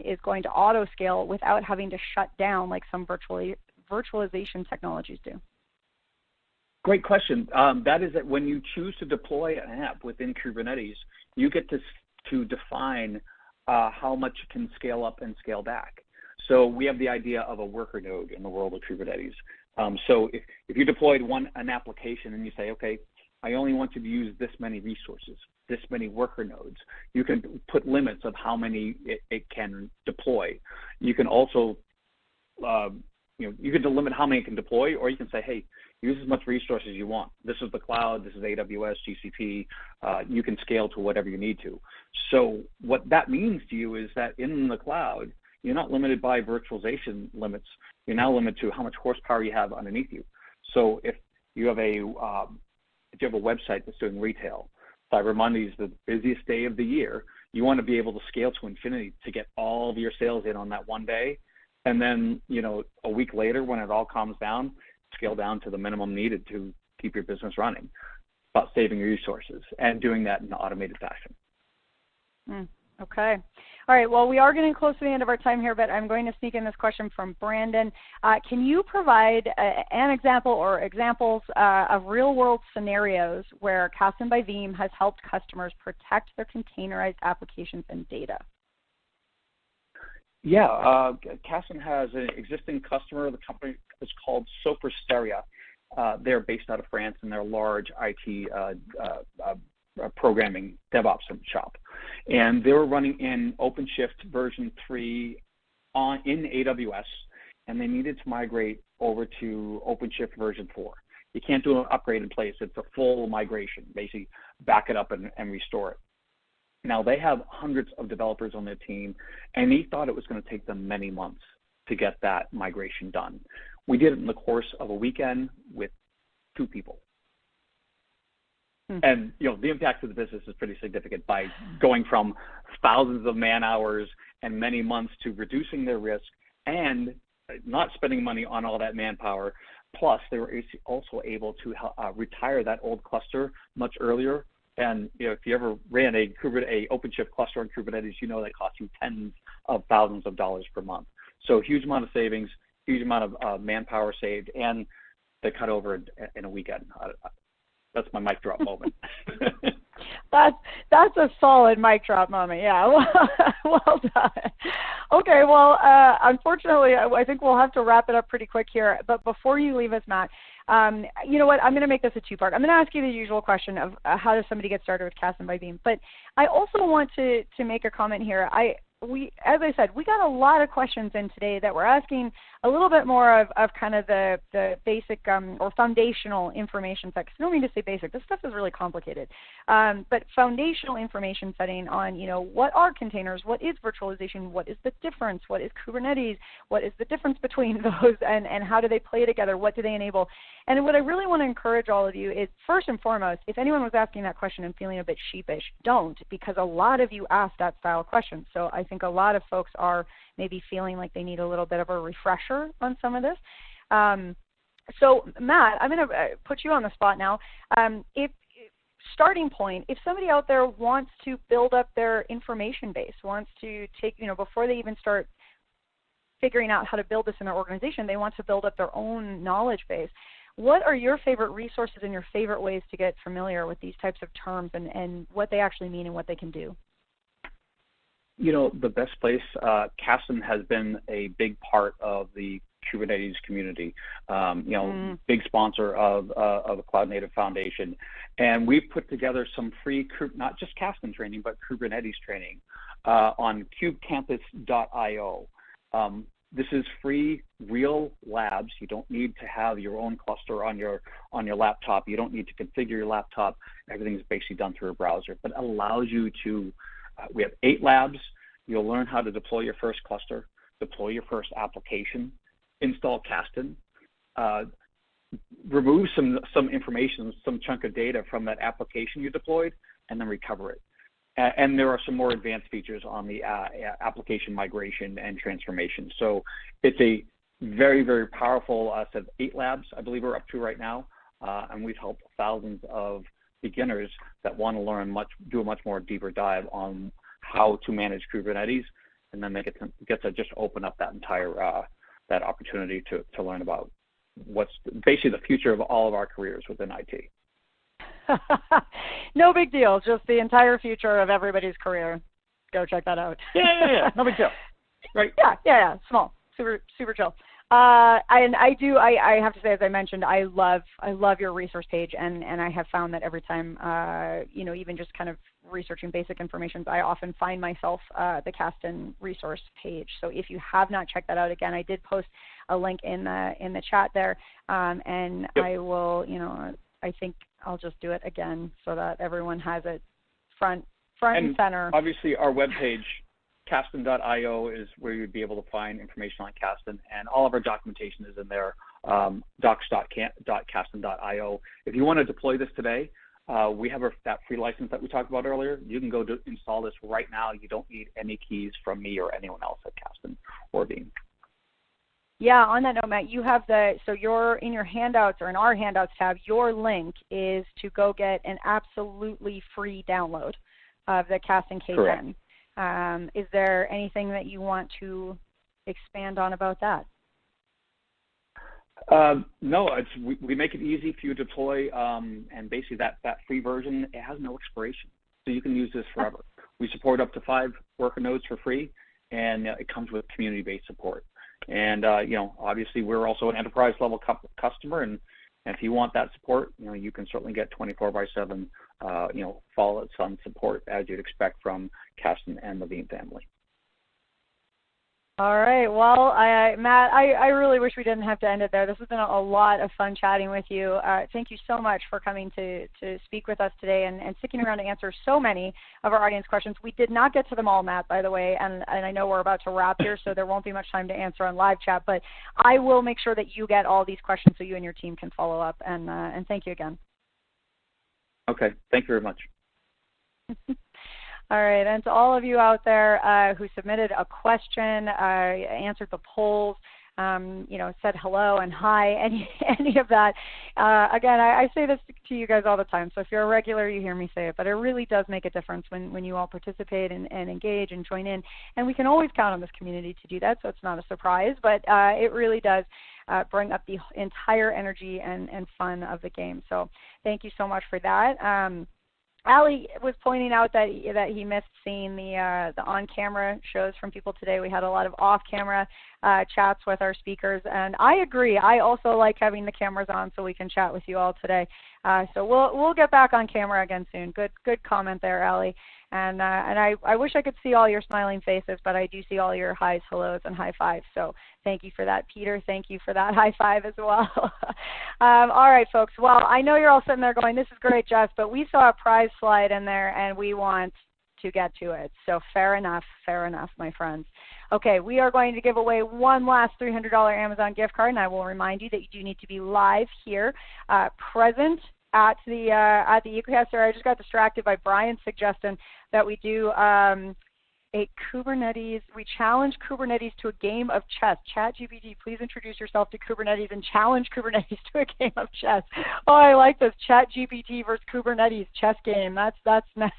is going to auto scale without having to shut down like some virtualization technologies do. Great question. That is that when you choose to deploy an app within Kubernetes, you get to define how much it can scale up and scale back. So we have the idea of a worker node in the world of Kubernetes. So if you deployed an application and you say, okay, I only want to use this many resources, this many worker nodes, you can put limits of how many it can deploy. You can also, you can limit how many it can deploy, or you can say, hey, use as much resources you want. This is the cloud, this is AWS, GCP, you can scale to whatever you need to. So what that means to you is that in the cloud, you're not limited by virtualization limits. You're now limited to how much horsepower you have underneath you. So if you have a website that's doing retail, Cyber Monday is the busiest day of the year. You want to be able to scale to infinity to get all of your sales in on that one day, and then a week later, when it all calms down, scale down to the minimum needed to keep your business running. About saving your resources and doing that in an automated fashion. Okay. All right. Well, we are getting close to the end of our time here, but I'm going to sneak in this question from Brandon. Can you provide an example or examples of real-world scenarios where Kasten by Veeam has helped customers protect their containerized applications and data? Yeah, Kasten has an existing customer. The company is called Soprasteria. They're based out of France, and they're a large IT programming DevOps shop. And they were running in OpenShift version 3 in AWS, and they needed to migrate over to OpenShift version 4. You can't do an upgrade in place. It's a full migration, basically back it up and restore it. Now, they have hundreds of developers on their team, and they thought it was going to take them many months to get that migration done. We did it in the course of a weekend with 2 people. And the impact to the business is pretty significant by going from thousands of man hours and many months to reducing their risk and not spending money on all that manpower. Plus, they were also able to retire that old cluster much earlier. And if you ever ran a OpenShift cluster on Kubernetes, that costs you tens of thousands of dollars per month. So huge amount of savings, huge amount of manpower saved, and they cut over in a weekend. That's my mic drop moment. That's a solid mic drop moment. Yeah, well done. Okay, well, unfortunately, I think we'll have to wrap it up pretty quick here. But before you leave us, Matt, you know what? I'm going to make this a 2-part. I'm going to ask you the usual question of how does somebody get started with Kasten by Veeam. But I also want to make a comment here. As I said, we got a lot of questions in today that we're asking a little bit more of kind of the basic or foundational information set. 'Cause I don't mean to say basic. This stuff is really complicated. But foundational information setting on, what are containers? What is virtualization? What is the difference? What is Kubernetes? What is the difference between those? And how do they play together? What do they enable? And what I really want to encourage all of you is, first and foremost, if anyone was asking that question and feeling a bit sheepish, don't, because a lot of you asked that style question. So I think a lot of folks are maybe feeling like they need a little bit of a refresher on some of this. So Matt, I'm going to put you on the spot now. Starting point, if somebody out there wants to build up their information base, wants to take, before they even start figuring out how to build this in their organization, they want to build up their own knowledge base. What are your favorite resources and your favorite ways to get familiar with these types of terms and what they actually mean and what they can do? The best place, Kasten has been a big part of the Kubernetes community, big sponsor of the Cloud Native Foundation. And we've put together some free, not just Kasten training, but Kubernetes training on kubecampus.io. This is free, real labs. You don't need to have your own cluster on your laptop. You don't need to configure your laptop. Everything's basically done through a browser, but allows you to, we have 8 labs. You'll learn how to deploy your first cluster, deploy your first application, install Kasten, remove some information, some chunk of data from that application you deployed, and then recover it. And there are some more advanced features on the application migration and transformation. So it's a very, very powerful set of 8 labs, I believe we're up to right now. And we've helped thousands of beginners that want to learn do a much more deeper dive on how to manage Kubernetes. And then they get to just open up that entire that opportunity to learn about what's basically the future of all of our careers within IT. No big deal. Just the entire future of everybody's career. Go check that out. Yeah. No big deal. Right. Yeah. Small. Super chill. And I have to say, as I mentioned, I love your resource page, and I have found that every time, even just kind of researching basic information, I often find myself the Kasten resource page. So if you have not checked that out, again, I did post a link in the chat there, and yep. I will, I think I'll just do it again so that everyone has it front and center. Obviously, our webpage, Kasten.io, is where you'd be able to find information on Kasten, and all of our documentation is in there, docs.kasten.io. If you want to deploy this today, we have that free license that we talked about earlier. You can go to install this right now. You don't need any keys from me or anyone else at Kasten or Veeam. Yeah, on that note, Matt, you have so you're in your handouts, or in our handouts tab, your link is to go get an absolutely free download of the Kasten K10. Correct. Is there anything that you want to expand on about that? No, we make it easy for you to deploy, and basically that free version, it has no expiration, so you can use this forever. We support up to 5 worker nodes for free, and it comes with community-based support. And obviously we're also an enterprise-level customer, and if you want that support, you can certainly get 24/7, follow its on support as you'd expect from Kasten and the Veeam family. All right. Well, Matt, I really wish we didn't have to end it there. This has been a lot of fun chatting with you. Thank you so much for coming to speak with us today and sticking around to answer so many of our audience questions. We did not get to them all, Matt, by the way, and I know we're about to wrap here, so there won't be much time to answer on live chat, but I will make sure that you get all these questions so you and your team can follow up, and thank you again. Okay. Thank you very much. All right, and to all of you out there who submitted a question, answered the polls, said hello and hi, any of that. Again, I say this to you guys all the time, so if you're a regular, you hear me say it, but it really does make a difference when you all participate and engage and join in. And we can always count on this community to do that, so it's not a surprise, but it really does bring up the entire energy and fun of the game. So thank you so much for that. Ali was pointing out that he missed seeing the on-camera shows from people today. We had a lot of off-camera chats with our speakers, and I agree. I also like having the cameras on so we can chat with you all today. So we'll get back on camera again soon. Good comment there, Ali. And I wish I could see all your smiling faces, but I do see all your highs, hellos, and high fives. So thank you for that, Peter. Thank you for that high five as well. All right, folks. Well, I know you're all sitting there going, this is great, Jess, but we saw a prize slide in there, and we want to get to it. So fair enough, my friends. Okay, we are going to give away one last $300 Amazon gift card, and I will remind you that you do need to be live here, present at the EcoCast. I just got distracted by Brian's suggestion that we do a Kubernetes, we challenge Kubernetes to a game of chess. ChatGPT, please introduce yourself to Kubernetes and challenge Kubernetes to a game of chess. Oh, I like this, ChatGPT versus Kubernetes chess game. That's nice.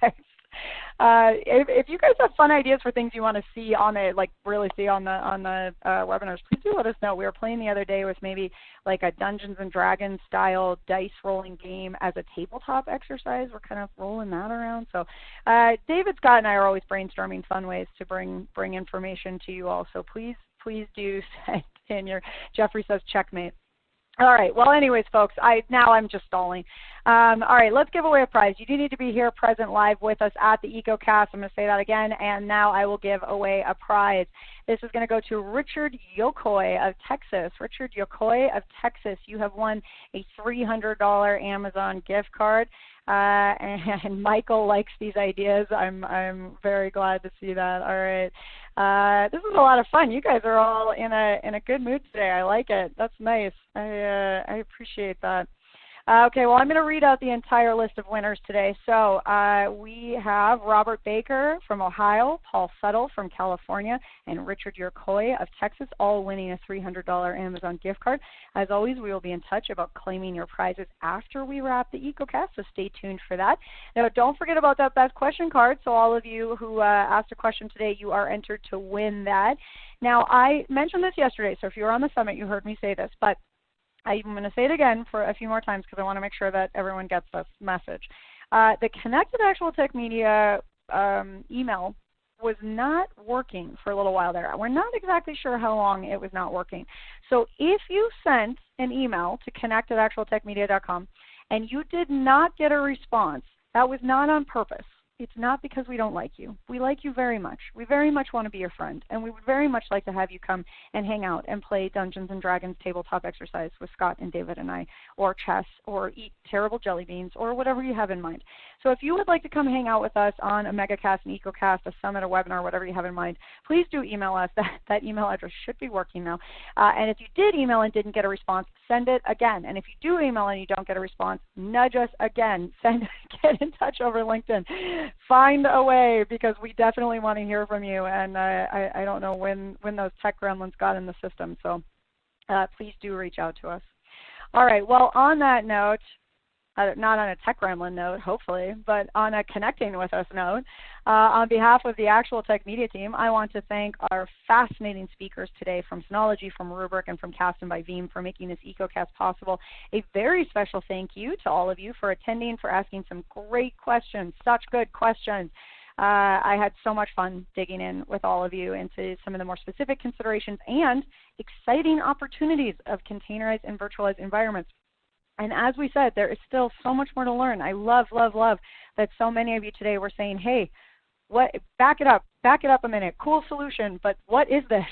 If you guys have fun ideas for things you want to see on it, like really see on the webinars, please do let us know. We were playing the other day with maybe like a Dungeons and Dragons style dice rolling game as a tabletop exercise. We're kind of rolling that around. So David, Scott, and I are always brainstorming fun ways to bring information to you all. So please do send in your, Jeffrey says checkmate. All right. Well, anyways, folks, now I'm just stalling. All right, let's give away a prize. You do need to be here present live with us at the EcoCast. I'm going to say that again, and now I will give away a prize. This is going to go to Richard Yokoi of Texas. Richard Yokoi of Texas, you have won a $300 Amazon gift card. And Michael likes these ideas. I'm very glad to see that. All right. This is a lot of fun. You guys are all in a good mood today. I like it. That's nice. I appreciate that. Okay, well, I'm going to read out the entire list of winners today. So we have Robert Baker from Ohio, Paul Settle from California, and Richard Yurkoi of Texas, all winning a $300 Amazon gift card. As always, we will be in touch about claiming your prizes after we wrap the EcoCast, so stay tuned for that. Now, don't forget about that best question card. So all of you who asked a question today, you are entered to win that. Now, I mentioned this yesterday, so if you were on the summit, you heard me say this, but I'm going to say it again for a few more times because I want to make sure that everyone gets this message. The connected actual tech media email was not working for a little while there. We're not exactly sure how long it was not working. So if you sent an email to connect@actualtechmedia.com and you did not get a response, that was not on purpose. It's not because we don't like you. We like you very much. We very much want to be your friend, and we would very much like to have you come and hang out and play Dungeons & Dragons tabletop exercise with Scott and David and I, or chess, or eat terrible jelly beans, or whatever you have in mind. So if you would like to come hang out with us on a MegaCast, an EcoCast, a summit, a webinar, whatever you have in mind, please do email us. That email address should be working now. And if you did email and didn't get a response, send it again. And if you do email and you don't get a response, nudge us again. Get in touch over LinkedIn. Find a way, because we definitely want to hear from you. And I don't know when those tech gremlins got in the system. So please do reach out to us. All right. Well, on that note, not on a tech gremlin note, hopefully, but on a connecting with us note, on behalf of the actual tech media team, I want to thank our fascinating speakers today from Synology, from Rubrik, and from Cast and by Veeam for making this EcoCast possible. A very special thank you to all of you for attending, for asking some great questions, such good questions. I had so much fun digging in with all of you into some of the more specific considerations and exciting opportunities of containerized and virtualized environments. And as we said, there is still so much more to learn. I love, love, love that so many of you today were saying, hey, back it up a minute. Cool solution, but what is this?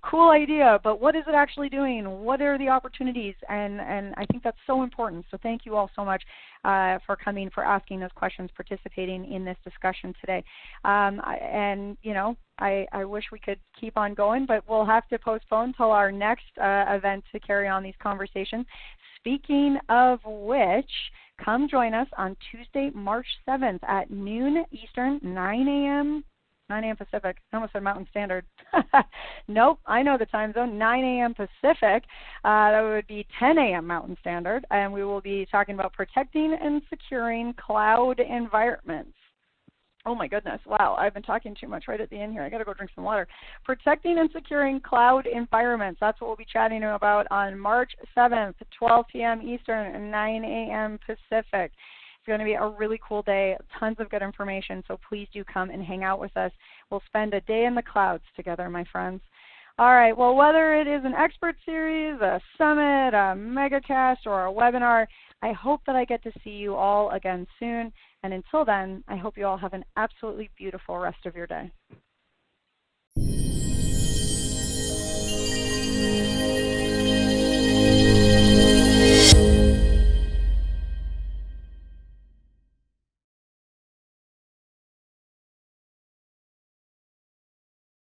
Cool idea, but what is it actually doing? What are the opportunities? And I think that's so important. So thank you all so much for coming, for asking those questions, participating in this discussion today. And you know, I wish we could keep on going, but we'll have to postpone till our next event to carry on these conversations. Speaking of which, come join us on Tuesday, March 7th at noon Eastern, 9 a.m. Pacific. I almost said Mountain Standard. Nope, I know the time zone, 9 a.m. Pacific. That would be 10 a.m. Mountain Standard. And we will be talking about protecting and securing cloud environments. Oh my goodness, wow, I've been talking too much right at the end here. I gotta go drink some water. Protecting and securing cloud environments. That's what we'll be chatting about on March 7th, 12 p.m. Eastern and 9 a.m. Pacific. It's going to be a really cool day, tons of good information, so please do come and hang out with us. We'll spend a day in the clouds together, my friends. All right, well, whether it is an expert series, a summit, a megacast, or a webinar, I hope that I get to see you all again soon. And until then, I hope you all have an absolutely beautiful rest of your day.